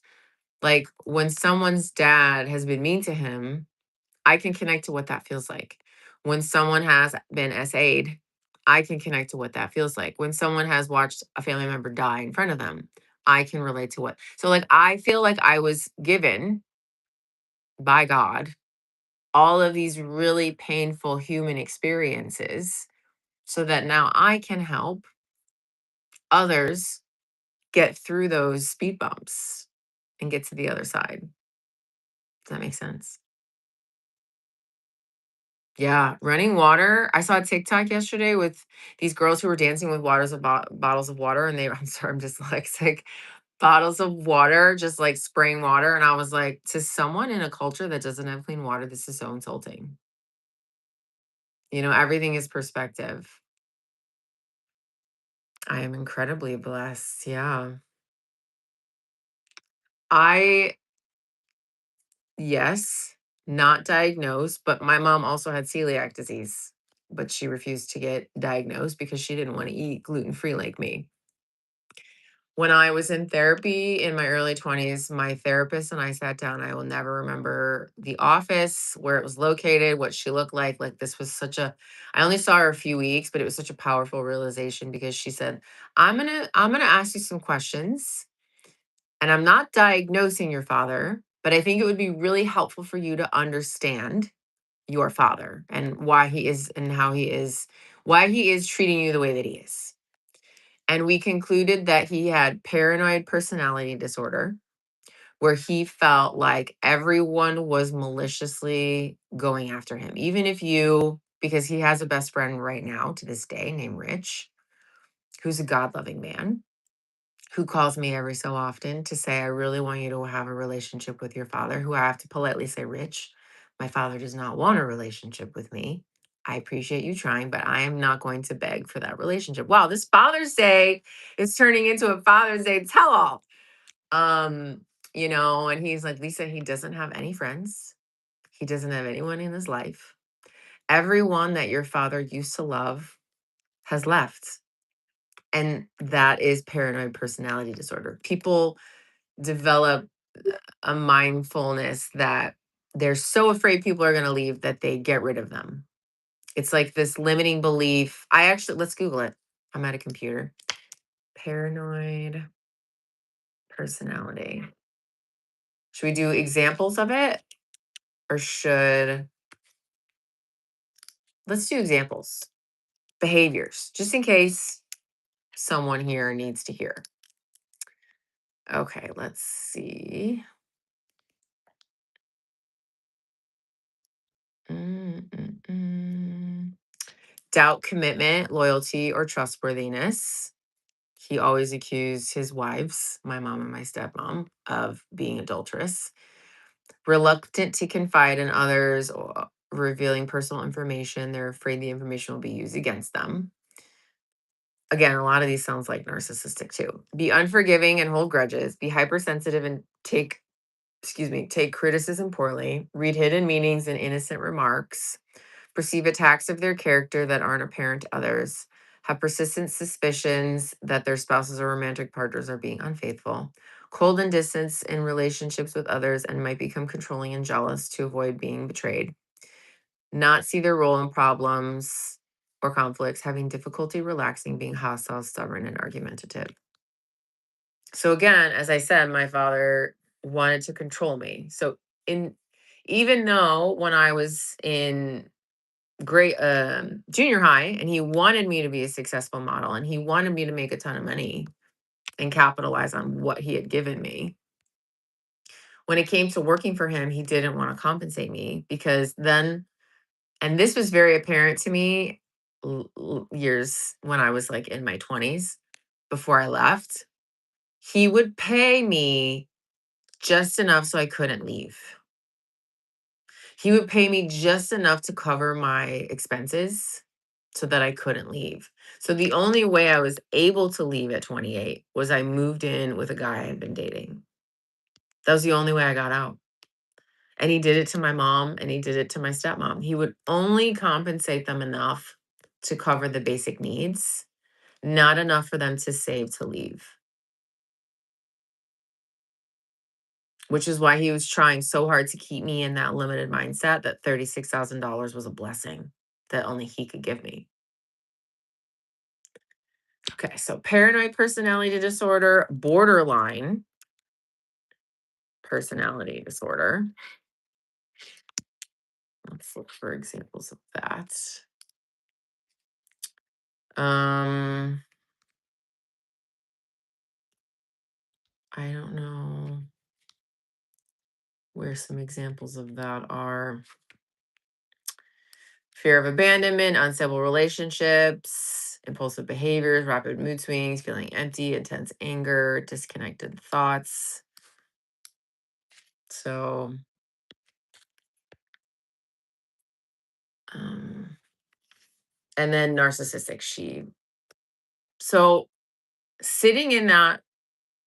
Like when someone's dad has been mean to him, I can connect to what that feels like. When someone has been SA'd, I can connect to what that feels like. When someone has watched a family member die in front of them, I can relate to what. So, like, I feel like I was given by God all of these really painful human experiences so that now I can help others get through those speed bumps and get to the other side. Does that make sense? Yeah, running water. I saw a TikTok yesterday with these girls who were dancing with bottles of water, and they I'm sorry, I'm dyslexic. Bottles of water, just like spraying water, and I was like, to someone in a culture that doesn't have clean water, this is so insulting. Everything is perspective. I am incredibly blessed. Yeah. I Yes, not diagnosed, but my mom also had celiac disease, but she refused to get diagnosed because she didn't want to eat gluten-free like me. When I was in therapy in my early 20s, my therapist and I sat down. I will never remember the office, where it was located, what she looked like. Like, this was I only saw her a few weeks, but it was such a powerful realization because she said, I'm gonna ask you some questions, and I'm not diagnosing your father, but I think it would be really helpful for you to understand your father and why he is and why he is treating you the way that he is. And we concluded that he had paranoid personality disorder, where he felt like everyone was maliciously going after him. Even if because he has a best friend right now to this day named Rich, who's a God loving man, who calls me every so often to say, I really want you to have a relationship with your father, who I have to politely say, Rich, my father does not want a relationship with me. I appreciate you trying, but I am not going to beg for that relationship. Wow, this Father's Day is turning into a Father's Day tell all. Um, and he's like, Lisa, he doesn't have any friends. He doesn't have anyone in his life. Everyone that your father used to love has left. And that is paranoid personality disorder. People develop a mindfulness that they're so afraid people are going to leave that they get rid of them. It's like this limiting belief. Let's Google it. I'm at a computer. Paranoid personality. Should we do examples of it? Or let's do examples, behaviors, just in case someone here needs to hear. Okay, let's see. Mm, mm, mm. Doubt commitment, loyalty, or trustworthiness. He always accused his wives, my mom and my stepmom, of being adulterous. Reluctant to confide in others or revealing personal information. They're afraid the information will be used against them. Again, a lot of these sounds like narcissistic too. Be unforgiving and hold grudges. Be hypersensitive and take criticism poorly. Read hidden meanings in innocent remarks. Perceive attacks of their character that aren't apparent to others, have persistent suspicions that their spouses or romantic partners are being unfaithful, cold and distance in relationships with others, and might become controlling and jealous to avoid being betrayed, not see their role in problems or conflicts, having difficulty relaxing, being hostile, stubborn, and argumentative. So again, as I said, my father wanted to control me. So in even though when I was in great junior high, and he wanted me to be a successful model, and he wanted me to make a ton of money and capitalize on what he had given me. When it came to working for him, he didn't want to compensate me because then, and this was very apparent to me years when I was like in my 20s before I left, he would pay me just enough so I couldn't leave. He would pay me just enough to cover my expenses so that I couldn't leave. So the only way I was able to leave at 28 was I moved in with a guy I had been dating. That was the only way I got out. And he did it to my mom and he did it to my stepmom. He would only compensate them enough to cover the basic needs, not enough for them to save to leave. which is why he was trying so hard to keep me in that limited mindset that $36,000 was a blessing that only he could give me. Okay, so paranoid personality disorder, borderline personality disorder. Let's look for examples of that. I don't know where some examples of that are. Fear of abandonment, unstable relationships, impulsive behaviors, rapid mood swings, feeling empty, intense anger, disconnected thoughts. So, and then narcissistic. So sitting in that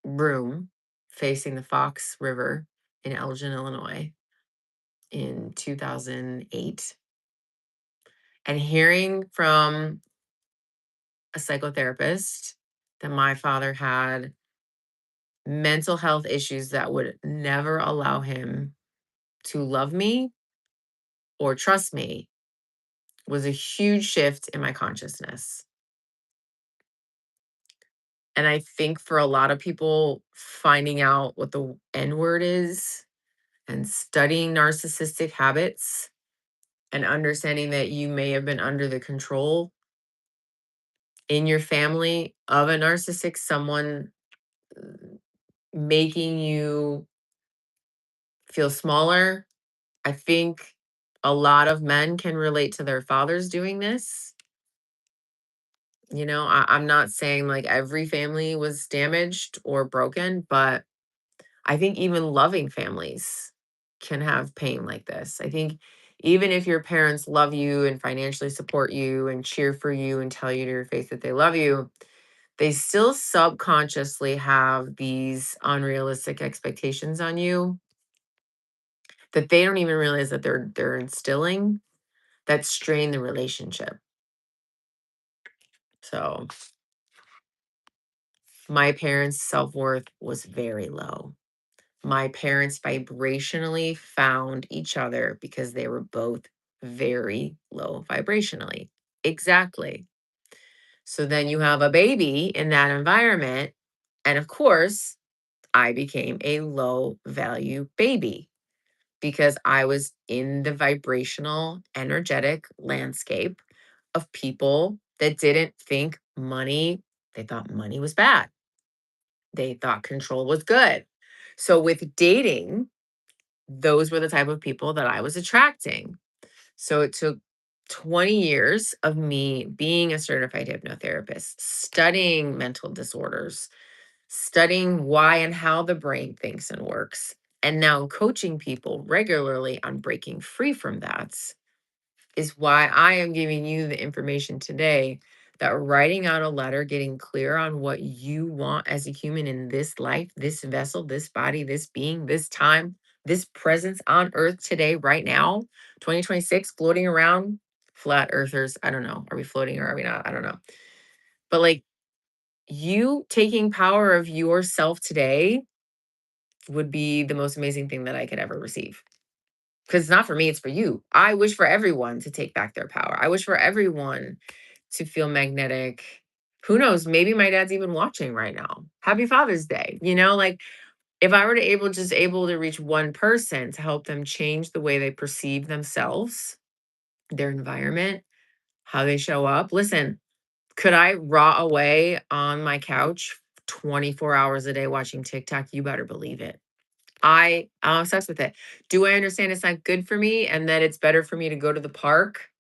room facing the Fox River in Elgin, Illinois in 2008 and hearing from a psychotherapist that my father had mental health issues that would never allow him to love me or trust me was a huge shift in my consciousness. And I think for a lot of people, finding out what the N word is and studying narcissistic habits and understanding that you may have been under the control in your family of a narcissist, someone making you feel smaller. I think a lot of men can relate to their fathers doing this. I'm not saying like every family was damaged or broken, but I think even loving families can have pain like this. I think even if your parents love you and financially support you and cheer for you and tell you to your face that they love you, they still subconsciously have these unrealistic expectations on you that they don't even realize that they're instilling that strain the relationship. So my parents' self-worth was very low. My parents vibrationally found each other because they were both very low vibrationally. Exactly. So then you have a baby in that environment. And of course, I became a low value baby because I was in the vibrational, energetic landscape of people that didn't think money, they thought money was bad. They thought control was good. So with dating, those were the type of people that I was attracting. So it took 20 years of me being a certified hypnotherapist, studying mental disorders, studying why and how the brain thinks and works, and now coaching people regularly on breaking free from that is why I am giving you the information today that writing out a letter, getting clear on what you want as a human in this life, this vessel, this body, this being, this time, this presence on earth today, right now, 2026, floating around, flat earthers. I don't know. Are we floating or are we not? I don't know. But like you taking power of yourself today would be the most amazing thing that I could ever receive. Because it's not for me, it's for you. I wish for everyone to take back their power. I wish for everyone to feel magnetic. Who knows? Maybe my dad's even watching right now. Happy Father's Day. Like if I were to able to reach one person to help them change the way they perceive themselves, their environment, how they show up. Listen, could I rot away on my couch 24 hours a day watching TikTok? You better believe it. I'm obsessed with it. Do I understand it's not good for me and that it's better for me to go to the park?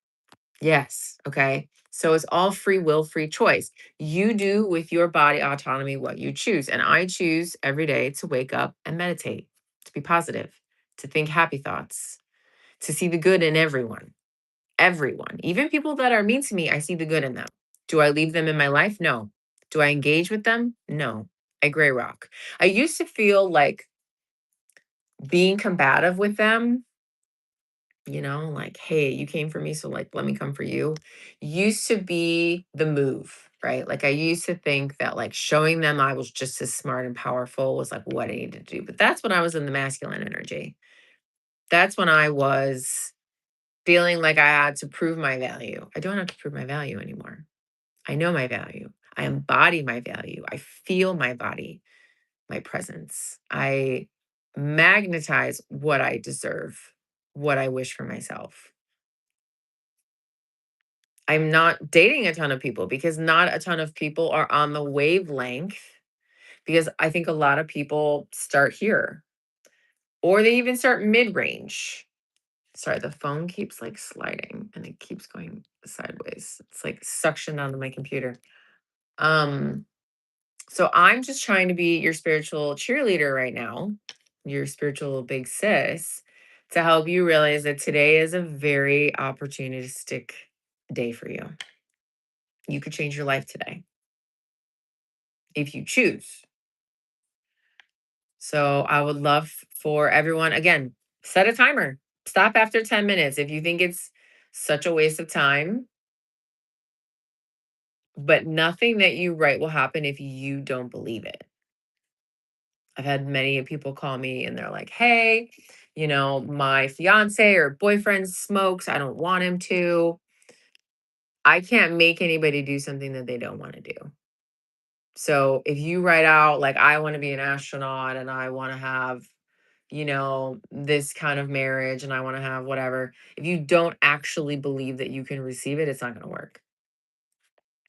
Yes. Okay. So it's all free will, free choice. You do with your body autonomy what you choose. And I choose every day to wake up and meditate, to be positive, to think happy thoughts, to see the good in everyone. Everyone, even people that are mean to me, I see the good in them. Do I leave them in my life? No. Do I engage with them? No. I gray rock. I used to feel like being combative with them, like, hey, you came for me, so like, let me come for you, used to be the move, right? Like I used to think that like showing them I was just as smart and powerful was like what I needed to do. But that's when I was in the masculine energy. That's when I was feeling like I had to prove my value. I don't have to prove my value anymore. I know my value. I embody my value. I feel my body, my presence. I magnetize what I deserve, what I wish for myself. I'm not dating a ton of people because not a ton of people are on the wavelength because I think a lot of people start here or they even start mid range. Sorry, the phone keeps like sliding and it keeps going sideways. It's like suctioned onto my computer. Um, so I'm just trying to be your spiritual cheerleader right now, your spiritual big sis, to help you realize that today is a very opportunistic day for you. You could change your life today if you choose. So I would love for everyone, again, set a timer. Stop after 10 minutes if you think it's such a waste of time. But nothing that you write will happen if you don't believe it. I've had many people call me and they're like, hey, my fiance or boyfriend smokes. I don't want him to. I can't make anybody do something that they don't want to do. So if you write out, like, I want to be an astronaut and I want to have, this kind of marriage and I want to have whatever, if you don't actually believe that you can receive it, it's not going to work.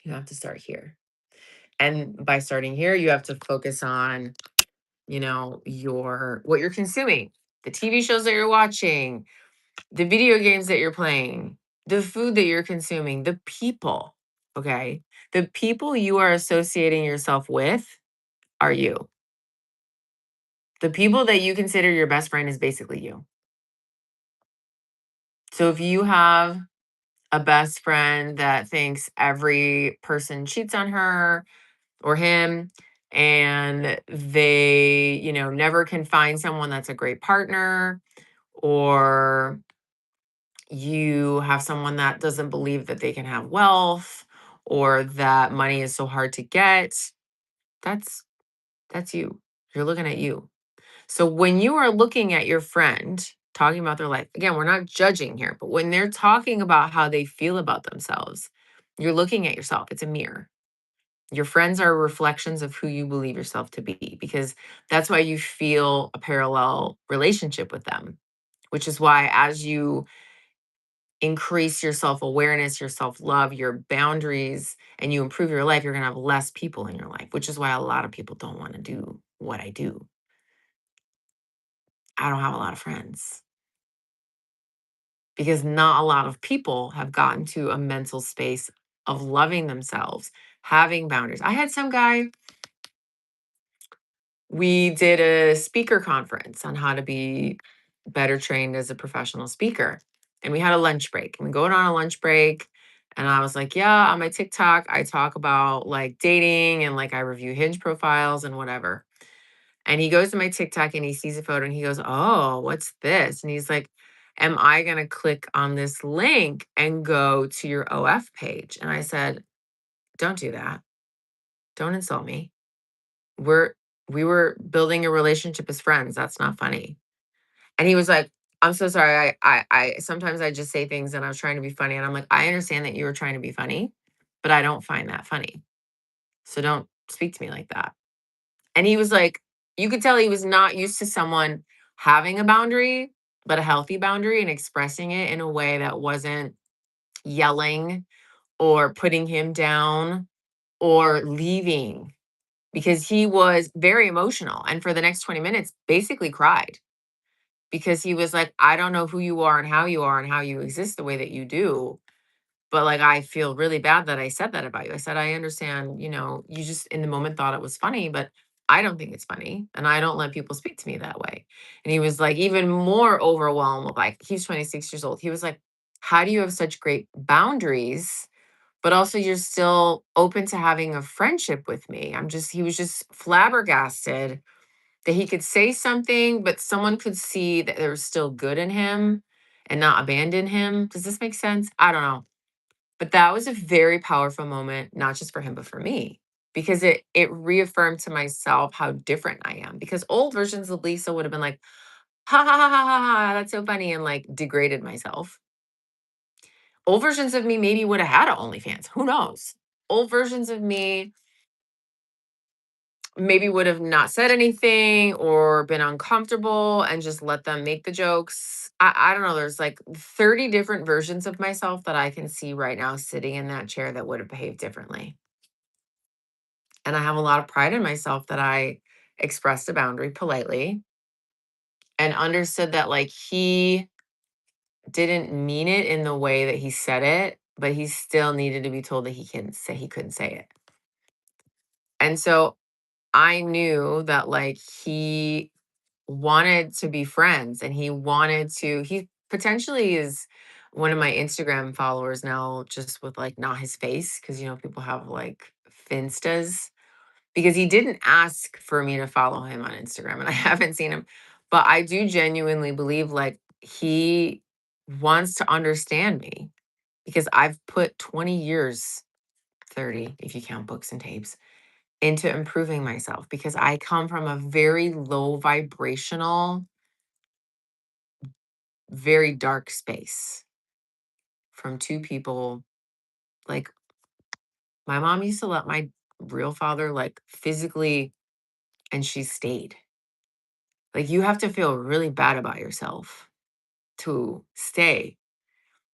You have to start here. And by starting here, you have to focus on your what you're consuming, the TV shows that you're watching, the video games that you're playing, the food that you're consuming, the people, okay? The people you are associating yourself with are you. The people that you consider your best friend is basically you. So if you have a best friend that thinks every person cheats on her or him and they, never can find someone that's a great partner, or you have someone that doesn't believe that they can have wealth or that money is so hard to get, that's you. You're looking at you. So when you are looking at your friend talking about their life, again, we're not judging here, but when they're talking about how they feel about themselves, you're looking at yourself. It's a mirror. Your friends are reflections of who you believe yourself to be, because that's why you feel a parallel relationship with them, which is why as you increase your self-awareness, your self-love, your boundaries, and you improve your life, you're going to have less people in your life, which is why a lot of people don't want to do what I do. I don't have a lot of friends because not a lot of people have gotten to a mental space of loving themselves, having boundaries. I had some guy, we did a speaker conference on how to be better trained as a professional speaker. And we had a lunch break. And we go on a lunch break. And I was like, yeah, on my TikTok, I talk about like dating and like I review Hinge profiles and whatever. And he goes to my TikTok and he sees a photo and he goes, oh, what's this? And he's like, am I going to click on this link and go to your OF page? And I said, don't do that. Don't insult me. We're we were building a relationship as friends. That's not funny. And he was like, I'm so sorry. I sometimes I just say things and I was trying to be funny. And I'm like, I understand that you were trying to be funny, but I don't find that funny. So don't speak to me like that. And he was like, you could tell he was not used to someone having a boundary, but a healthy boundary and expressing it in a way that wasn't yelling or putting him down or leaving, because he was very emotional and for the next 20 minutes basically cried because he was like, I don't know who you are and how you exist the way that you do. But like, I feel really bad that I said that about you. I said, I understand, you just in the moment thought it was funny, but I don't think it's funny. And I don't let people speak to me that way. And he was like, even more overwhelmed with like, he's 26 years old. He was like, how do you have such great boundaries? But also, you're still open to having a friendship with me. He was just flabbergasted that he could say something, but someone could see that there was still good in him and not abandon him. Does this make sense? I don't know. But that was a very powerful moment, not just for him, but for me, because it reaffirmed to myself how different I am. Because old versions of Lisa would have been like, ha ha ha ha ha ha, that's so funny, and like degraded myself. Old versions of me maybe would have had a OnlyFans. Who knows? Old versions of me maybe would have not said anything or been uncomfortable and just let them make the jokes. I don't know. There's like 30 different versions of myself that I can see right now sitting in that chair that would have behaved differently. And I have a lot of pride in myself that I expressed a boundary politely and understood that like he didn't mean it in the way that he said it, but he still needed to be told that he couldn't say it. And so I knew that like he wanted to be friends and he potentially is one of my Instagram followers now, just with like not his face, because people have like finstas, because he didn't ask for me to follow him on Instagram and I haven't seen him. But I do genuinely believe like he wants to understand me because I've put 20 years, 30 if you count books and tapes, into improving myself because I come from a very low vibrational, very dark space from two people. Like, my mom used to let my real father, like, physically, and she stayed. Like, you have to feel really bad about yourself to stay.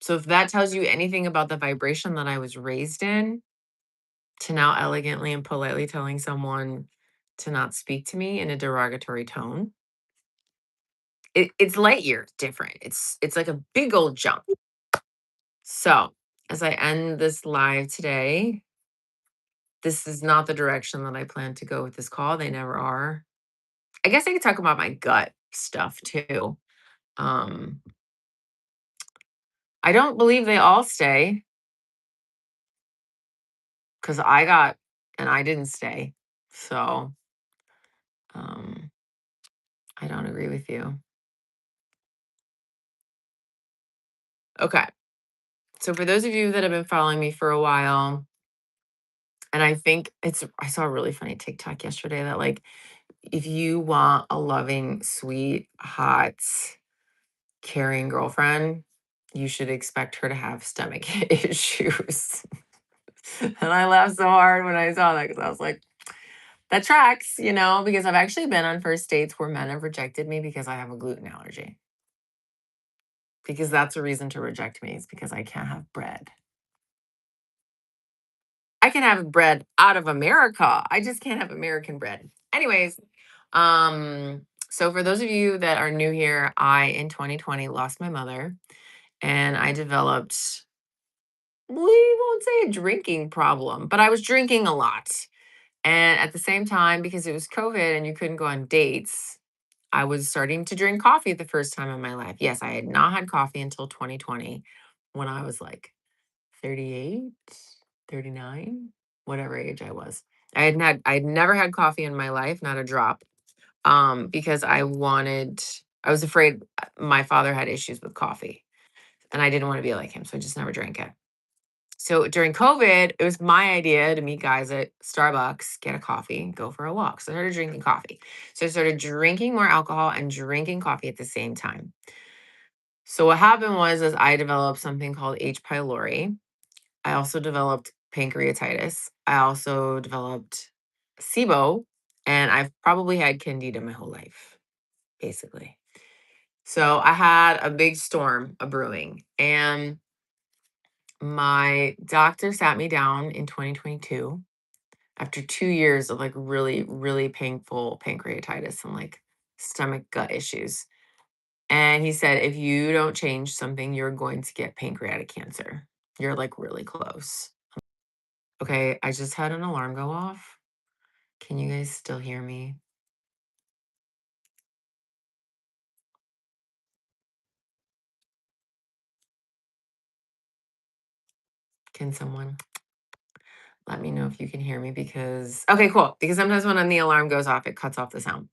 So, if that tells you anything about the vibration that I was raised in, to now elegantly and politely telling someone to not speak to me in a derogatory tone, it's light years different. It's like a big old jump. So, as I end this live today, this is not the direction that I plan to go with this call. They never are. I guess I could talk about my gut stuff too. Um, I don't believe they all stay because I got and I didn't stay. So, um, I don't agree with you. Okay. So, for those of you that have been following me for a while, and I saw a really funny TikTok yesterday that like, if you want a loving, sweet, hot, caring girlfriend, you should expect her to have stomach issues. And I laughed so hard when I saw that because I was like, that tracks, because I've actually been on first dates where men have rejected me because I have a gluten allergy. Because that's a reason to reject me, is because I can't have bread. I can have bread out of America. I just can't have American bread. Anyways, so for those of you that are new here, I in 2020 lost my mother and I developed, we won't say a drinking problem, but I was drinking a lot. And at the same time, because it was COVID and you couldn't go on dates, I was starting to drink coffee the first time in my life. Yes, I had not had coffee until 2020 when I was like 38, 39, whatever age I was. I'd never had coffee in my life, not a drop. Because I was afraid my father had issues with coffee and I didn't want to be like him. So I just never drank it. So during COVID, it was my idea to meet guys at Starbucks, get a coffee, go for a walk. So I started drinking coffee. So I started drinking more alcohol and drinking coffee at the same time. So what happened was is I developed something called H. pylori. I also developed pancreatitis. I also developed SIBO, and I've probably had candida my whole life, basically. So I had a big storm a brewing, and my doctor sat me down in 2022 after 2 years of like really, really painful pancreatitis and like stomach gut issues. And he said, if you don't change something, you're going to get pancreatic cancer. You're like really close. Okay, I just had an alarm go off. Can you guys still hear me? Can someone let me know if you can hear me? Because, okay, cool. Because sometimes when the alarm goes off, it cuts off the sound.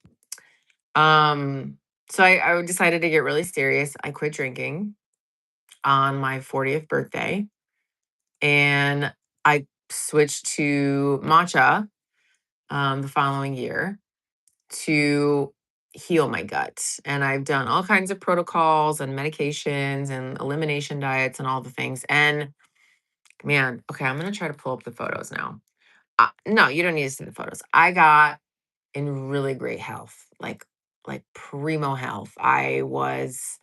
Um, so I decided to get really serious. I quit drinking on my 40th birthday. and I switched to matcha the following year to heal my gut. And I've done all kinds of protocols and medications and elimination diets and all the things. And man, okay, I'm going to try to pull up the photos now. No, you don't need to see the photos. I got in really great health, like primo health. I was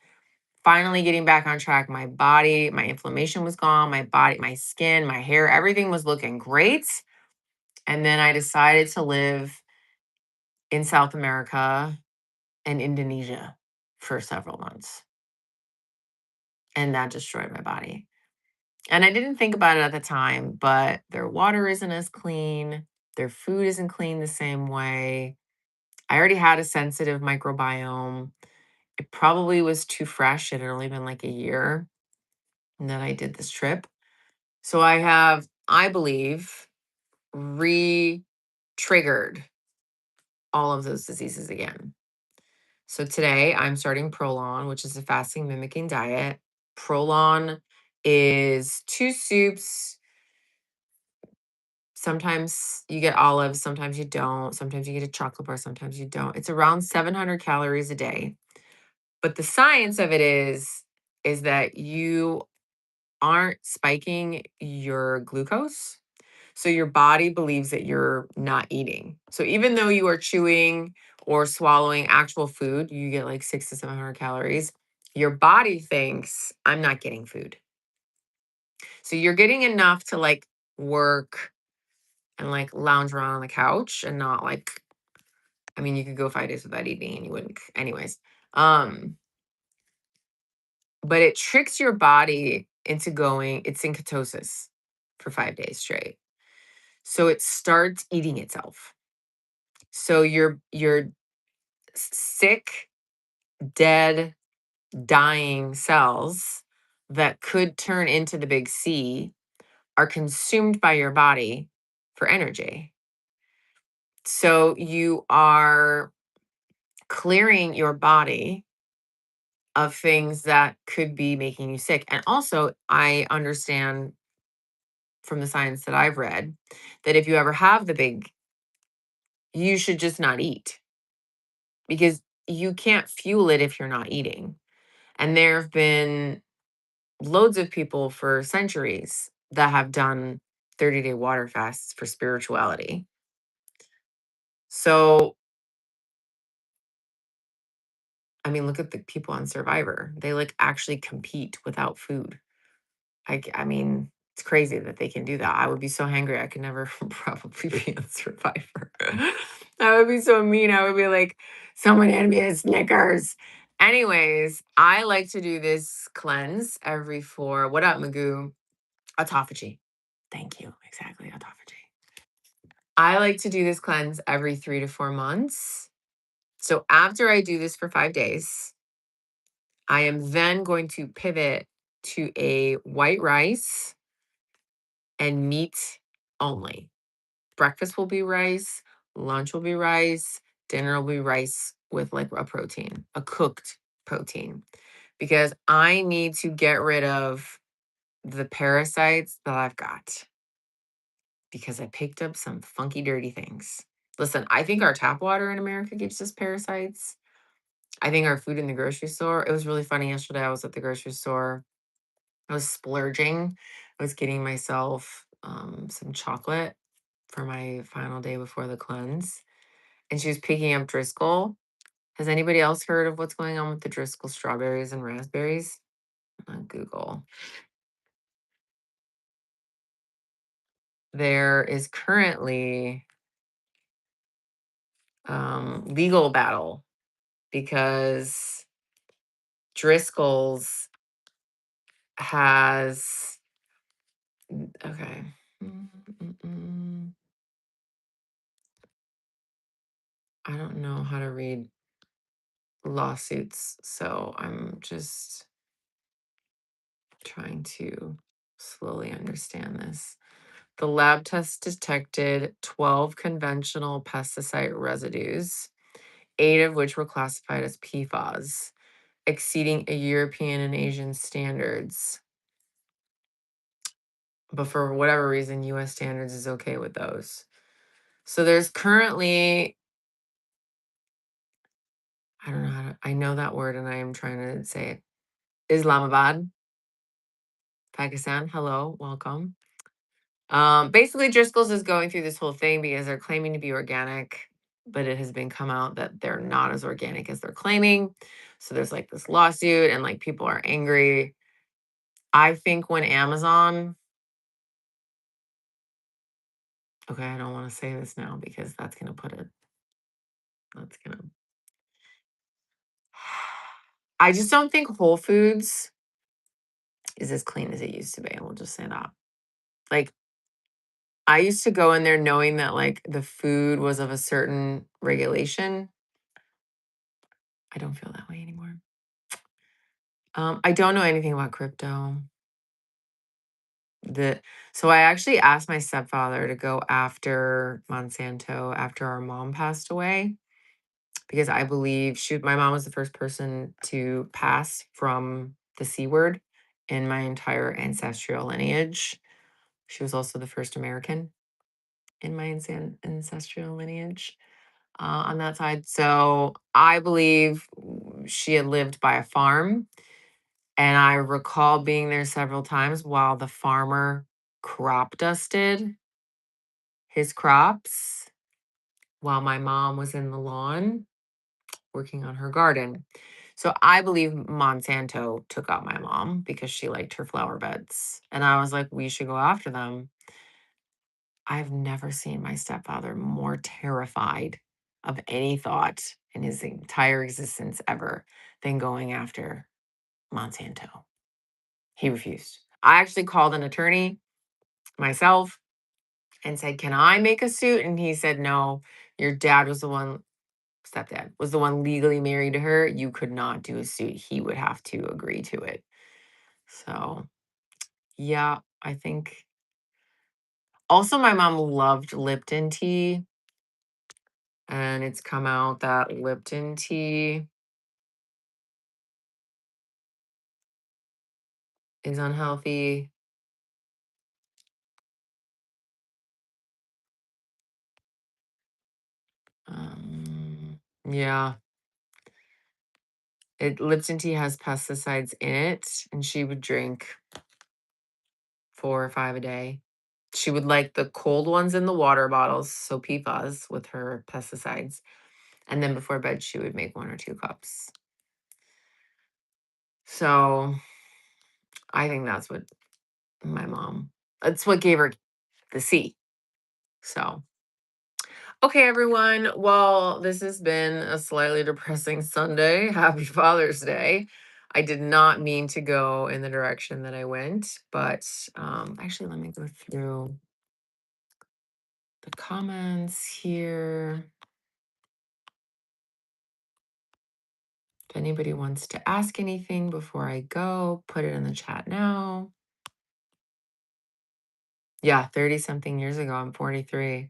finally getting back on track. My body, my inflammation was gone, my body, my skin, my hair, everything was looking great. And then I decided to live in South America and Indonesia for several months. And that destroyed my body. And I didn't think about it at the time, but their water isn't as clean. Their food isn't clean the same way. I already had a sensitive microbiome. It probably was too fresh. It had only been like a year that I did this trip. So I have, I believe, re triggered all of those diseases again. So today I'm starting Prolon, which is a fasting mimicking diet. Prolon is two soups. Sometimes you get olives, sometimes you don't. Sometimes you get a chocolate bar, sometimes you don't. It's around 700 calories a day. But the science of it is that you aren't spiking your glucose. So your body believes that you're not eating. So even though you are chewing or swallowing actual food, you get like 600 to 700 calories. Your body thinks I'm not getting food. So you're getting enough to like work and like lounge around on the couch and not like, I mean, you could go 5 days without eating and you wouldn't anyways. Um, but it tricks your body into going, it's in ketosis for 5 days straight. So it starts eating itself. So your sick, dead, dying cells that could turn into the big C are consumed by your body for energy. So you are clearing your body of things that could be making you sick. And also, I understand from the science that I've read that if you ever have the big, you should just not eat because you can't fuel it if you're not eating. And there have been loads of people for centuries that have done 30-day water fasts for spirituality. So, I mean, look at the people on Survivor. They like actually compete without food. I mean, it's crazy that they can do that. I would be so hangry. I could never probably be on Survivor. I would be so mean. I would be like, someone hand me a Snickers. Anyways, I like to do this cleanse every four. What up, Magoo? Autophagy. Thank you. Exactly. Autophagy. I like to do this cleanse every 3 to 4 months. So after I do this for 5 days, I am then going to pivot to a white rice and meat only. Breakfast will be rice, lunch will be rice, dinner will be rice with like a protein, a cooked protein, because I need to get rid of the parasites that I've got because I picked up some funky, dirty things. Listen, I think our tap water in America gives us parasites. I think our food in the grocery store, it was really funny. Yesterday, I was at the grocery store. I was splurging. I was getting myself some chocolate for my final day before the cleanse. And she was picking up Driscoll. Has anybody else heard of what's going on with the Driscoll strawberries and raspberries? On Google. There is currently legal battle because Driscoll's has okay. I don't know how to read lawsuits, so I'm just trying to slowly understand this. The lab test detected 12 conventional pesticide residues, 8 of which were classified as PFAS, exceeding a European and Asian standards. but for whatever reason, US standards is okay with those. So there's currently, I don't know how to, I know that word and I am trying to say it. Islamabad, Pakistan. Hello, welcome. Basically, Driscoll's is going through this whole thing because they're claiming to be organic, but it has been come out that they're not as organic as they're claiming. So there's like this lawsuit and like people are angry. I think when Amazon, okay, I don't want to say this now because that's going to put it, that's going to, I just don't think Whole Foods is as clean as it used to be. We'll just say that. Like, I used to go in there knowing that like the food was of a certain regulation. I don't feel that way anymore. I don't know anything about crypto. The So I actually asked my stepfather to go after Monsanto after our mom passed away because I believe my mom was the first person to pass from the C word in my entire ancestral lineage. She was also the first American in my ancestral lineage on that side. So I believe she had lived by a farm. And I recall being there several times while the farmer crop dusted his crops while my mom was in the lawn working on her garden. So I believe Monsanto took out my mom because she liked her flower beds. And I was like, we should go after them. I've never seen my stepfather more terrified of any thought in his entire existence ever than going after Monsanto. He refused. I actually called an attorney myself and said, "Can I make a suit?" And he said, "No, your dad was the one, stepdad was the one legally married to her. You could not do a suit. He would have to agree to it." So, yeah, I think also my mom loved Lipton tea, and it's come out that Lipton tea is unhealthy. Yeah, Lipton tea has pesticides in it, and she would drink 4 or 5 a day. She would like the cold ones in the water bottles, so PFAS with her pesticides, and then before bed, she would make 1 or 2 cups. So, I think that's what gave her the C. So, okay, everyone. Well, this has been a slightly depressing Sunday. Happy Father's Day. I did not mean to go in the direction that I went, but, actually, let me go through the comments here. If anybody wants to ask anything before I go, put it in the chat now. Yeah, 30 something years ago. I'm 43.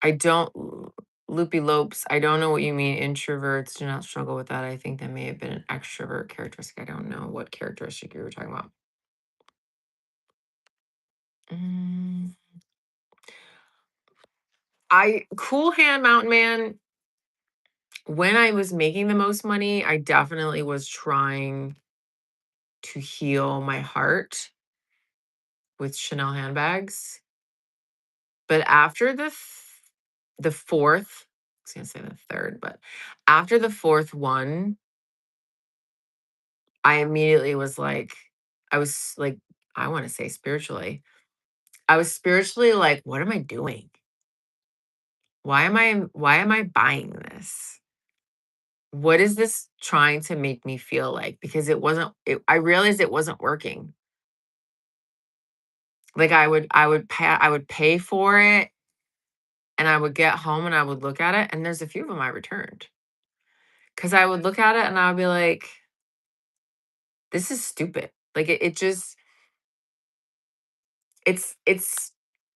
I don't, Loopy Lopes, I don't know what you mean. Introverts do not struggle with that. I think that may have been an extrovert characteristic. I don't know what characteristic you were talking about. Mm, Cool Hand Mountain Man, when I was making the most money, I definitely was trying to heal my heart with Chanel handbags. But after the fourth, I was gonna say the third, but after the fourth one, I immediately was like, I was like, I want to say spiritually. I was spiritually like, what am I doing? Why am I buying this? What is this trying to make me feel like? Because I realized it wasn't working. Like I would pay for it and I would get home and I would look at it and there's a few of them I returned. Cuz I would look at it and I would be like, this is stupid. Like it just it's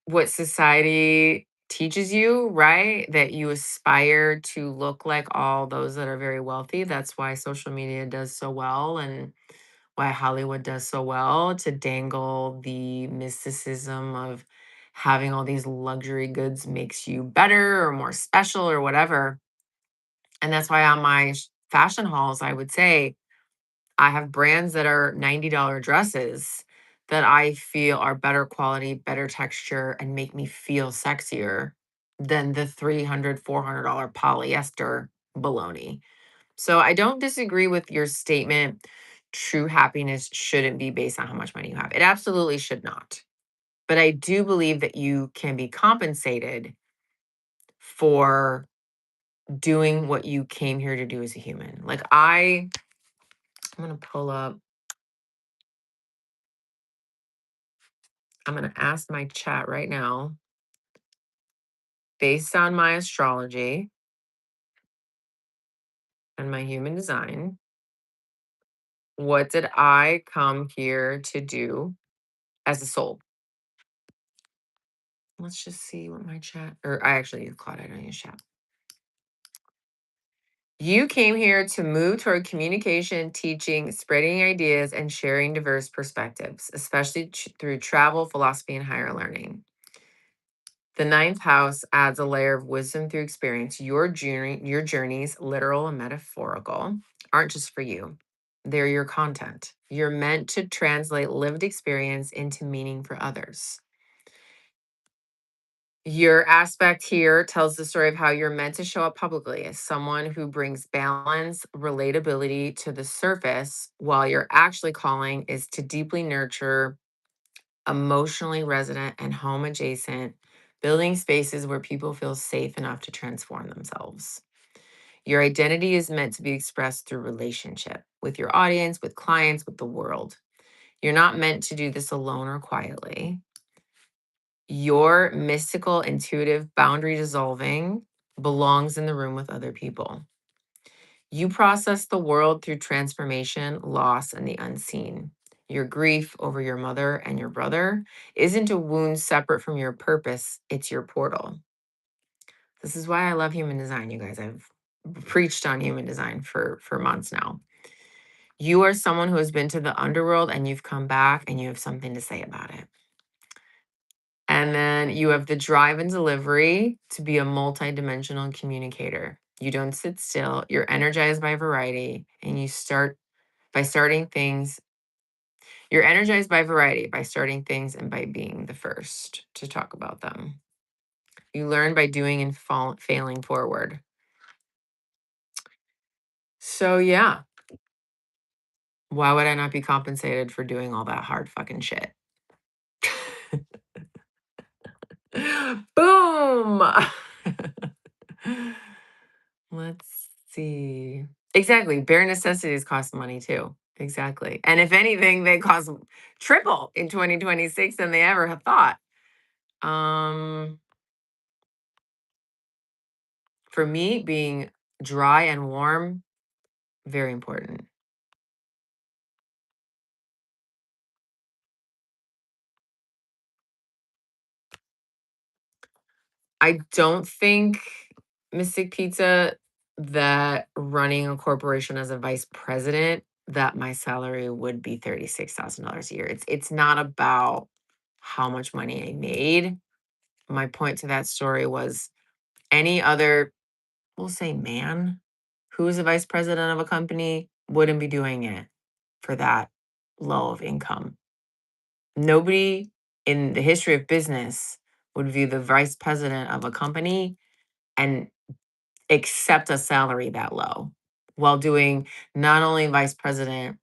what society teaches you, right? That you aspire to look like all those that are very wealthy. That's why social media does so well and why Hollywood does so well to dangle the mysticism of having all these luxury goods makes you better or more special or whatever. And that's why on my fashion hauls, I would say I have brands that are $90 dresses that I feel are better quality, better texture, and make me feel sexier than the $300, $400 polyester baloney. So I don't disagree with your statement. True happiness shouldn't be based on how much money you have. It absolutely should not. But I do believe that you can be compensated for doing what you came here to do as a human. Like I'm going to pull up, I'm going to ask my chat right now, based on my astrology and my human design, what did I come here to do as a soul? Let's just see what my chat, or I actually use Claude, I don't use chat. You came here to move toward communication, teaching, spreading ideas, and sharing diverse perspectives, especially through travel, philosophy, and higher learning. The ninth house adds a layer of wisdom through experience. Your journeys, literal and metaphorical, aren't just for you. They're your content. You're meant to translate lived experience into meaning for others. Your aspect here tells the story of how you're meant to show up publicly as someone who brings balance, relatability to the surface, while your actually calling is to deeply nurture emotionally resident and home adjacent, building spaces where people feel safe enough to transform themselves. Your identity is meant to be expressed through relationship with your audience, with clients, with the world. You're not meant to do this alone or quietly. Your mystical, intuitive, boundary dissolving belongs in the room with other people. You process the world through transformation, loss, and the unseen. Your grief over your mother and your brother isn't a wound separate from your purpose, it's your portal. This is why I love human design, you guys. I've preached on human design for months now. You are someone who has been to the underworld and you've come back and you have something to say about it. And then you have the drive and delivery to be a multidimensional communicator. You don't sit still. You're energized by variety and you start by starting things. You're energized by variety, by starting things and by being the first to talk about them. You learn by doing and failing forward. So, yeah, why would I not be compensated for doing all that hard fucking shit? Boom. Let's see. Exactly. Bare necessities cost money too. Exactly. And if anything, they cost triple in 2026 than they ever have thought. Um, for me, being dry and warm, very important. I don't think, Mystic Pizza, that running a corporation as a vice president, that my salary would be $36,000 a year. It's not about how much money I made. My point to that story was any other, we'll say man, who is a vice president of a company wouldn't be doing it for that low of income. Nobody in the history of business would view the vice president of a company and accept a salary that low while doing not only vice president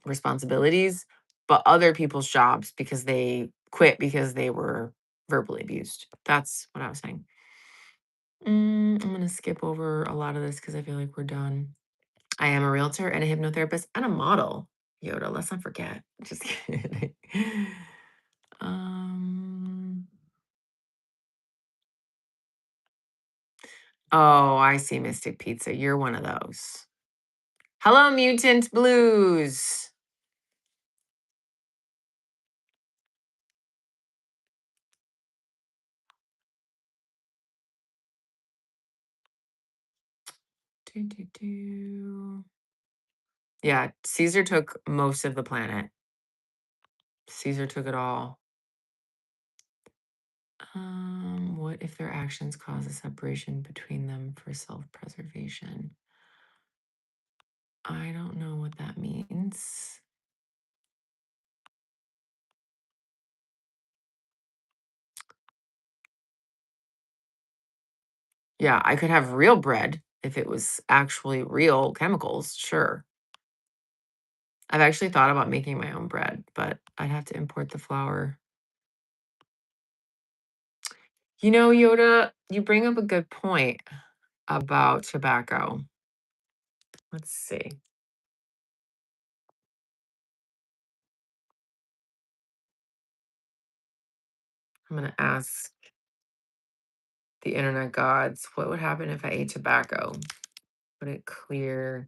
responsibilities, but other people's jobs because they quit because they were verbally abused. That's what I was saying. I'm going to skip over a lot of this because I feel like we're done. I am a realtor and a hypnotherapist and a model. Yoda, let's not forget. Just kidding. um, oh, I see Mystic Pizza. You're one of those. Hello, Mutant Blues. Do, do, do. Yeah, Caesar took most of the planet. Caesar took it all. What if their actions cause a separation between them for self-preservation? I don't know what that means. Yeah, I could have real bread if it was actually real chemicals, sure. I've actually thought about making my own bread, but I'd have to import the flour. You know, Yoda, you bring up a good point about tobacco. Let's see. I'm going to ask the internet gods what would happen if I ate tobacco? Would it clear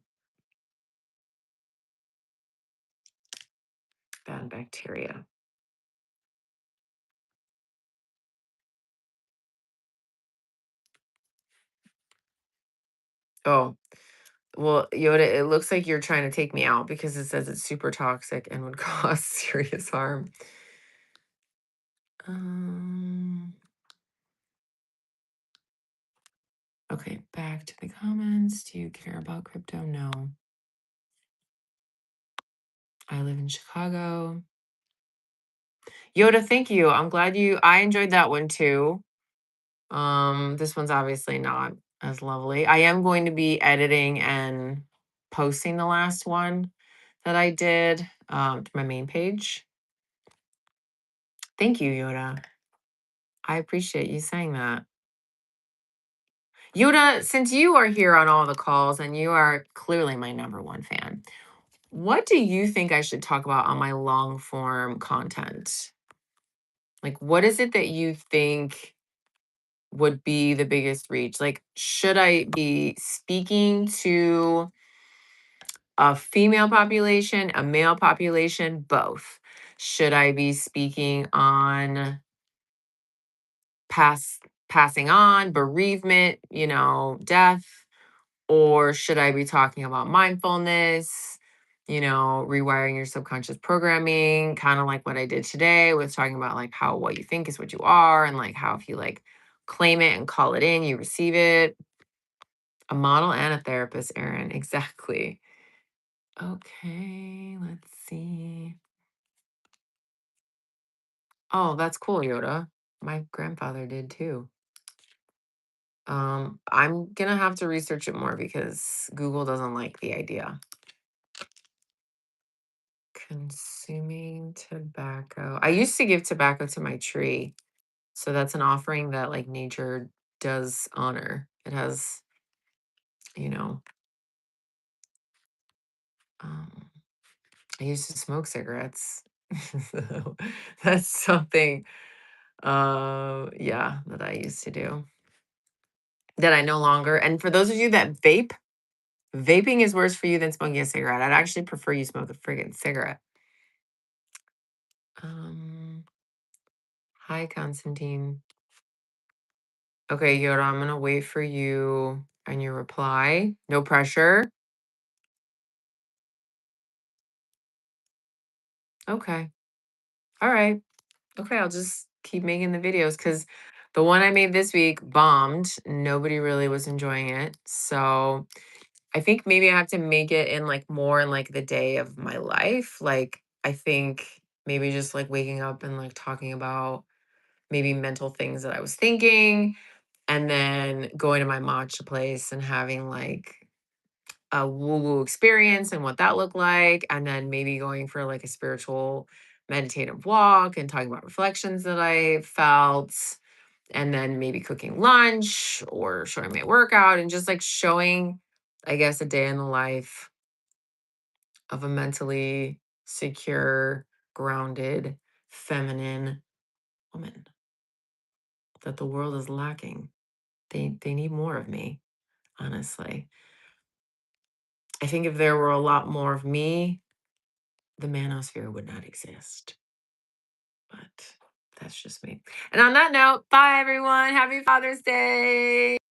bad bacteria? Oh, well, Yoda, it looks like you're trying to take me out because it says it's super toxic and would cause serious harm. Um, okay, back to the comments. Do you care about crypto? No. I live in Chicago. Yoda, thank you. I'm glad I enjoyed that one too. This one's obviously not as lovely. I am going to be editing and posting the last one that I did to my main page. Thank you, Yoda. I appreciate you saying that. Yoda, since you are here on all the calls and you are clearly my number one fan, what do you think I should talk about on my long form content? Like, what is it that you think would be the biggest reach? Like, should I be speaking to a female population, a male population, both? Should I be speaking on passing on, bereavement, death? Or should I be talking about mindfulness, rewiring your subconscious programming, kind of like what I did today with talking about like how what you think is what you are, and like how if you like claim it and call it in, you receive it. A model and a therapist, Erin. Exactly. Okay, let's see. Oh, that's cool, Yoda. My grandfather did too. I'm gonna have to research it more because Google doesn't like the idea. Consuming tobacco. I used to give tobacco to my tree. So that's an offering that like nature does honor. It has, you know, um, I used to smoke cigarettes. So that's something yeah, that I used to do. That I no longer. And for those of you that vape, vaping is worse for you than smoking a cigarette. I'd actually prefer you smoke a friggin' cigarette. Um, Hi, Constantine. Okay, Yoda, I'm gonna wait for you and your reply. No pressure. Okay. All right. Okay, I'll just keep making the videos because the one I made this week bombed. Nobody really was enjoying it. So I think maybe I have to make it in like more in like the day of my life. Like I think maybe just like waking up and like talking about maybe mental things that I was thinking, and then going to my matcha place and having like a woo woo experience and what that looked like. And then maybe going for like a spiritual meditative walk and talking about reflections that I felt. And then maybe cooking lunch or showing my workout and just like showing, I guess, a day in the life of a mentally secure, grounded, feminine woman that the world is lacking. They need more of me, honestly. I think if there were a lot more of me, the manosphere would not exist. But that's just me. And on that note, bye everyone. Happy Father's Day.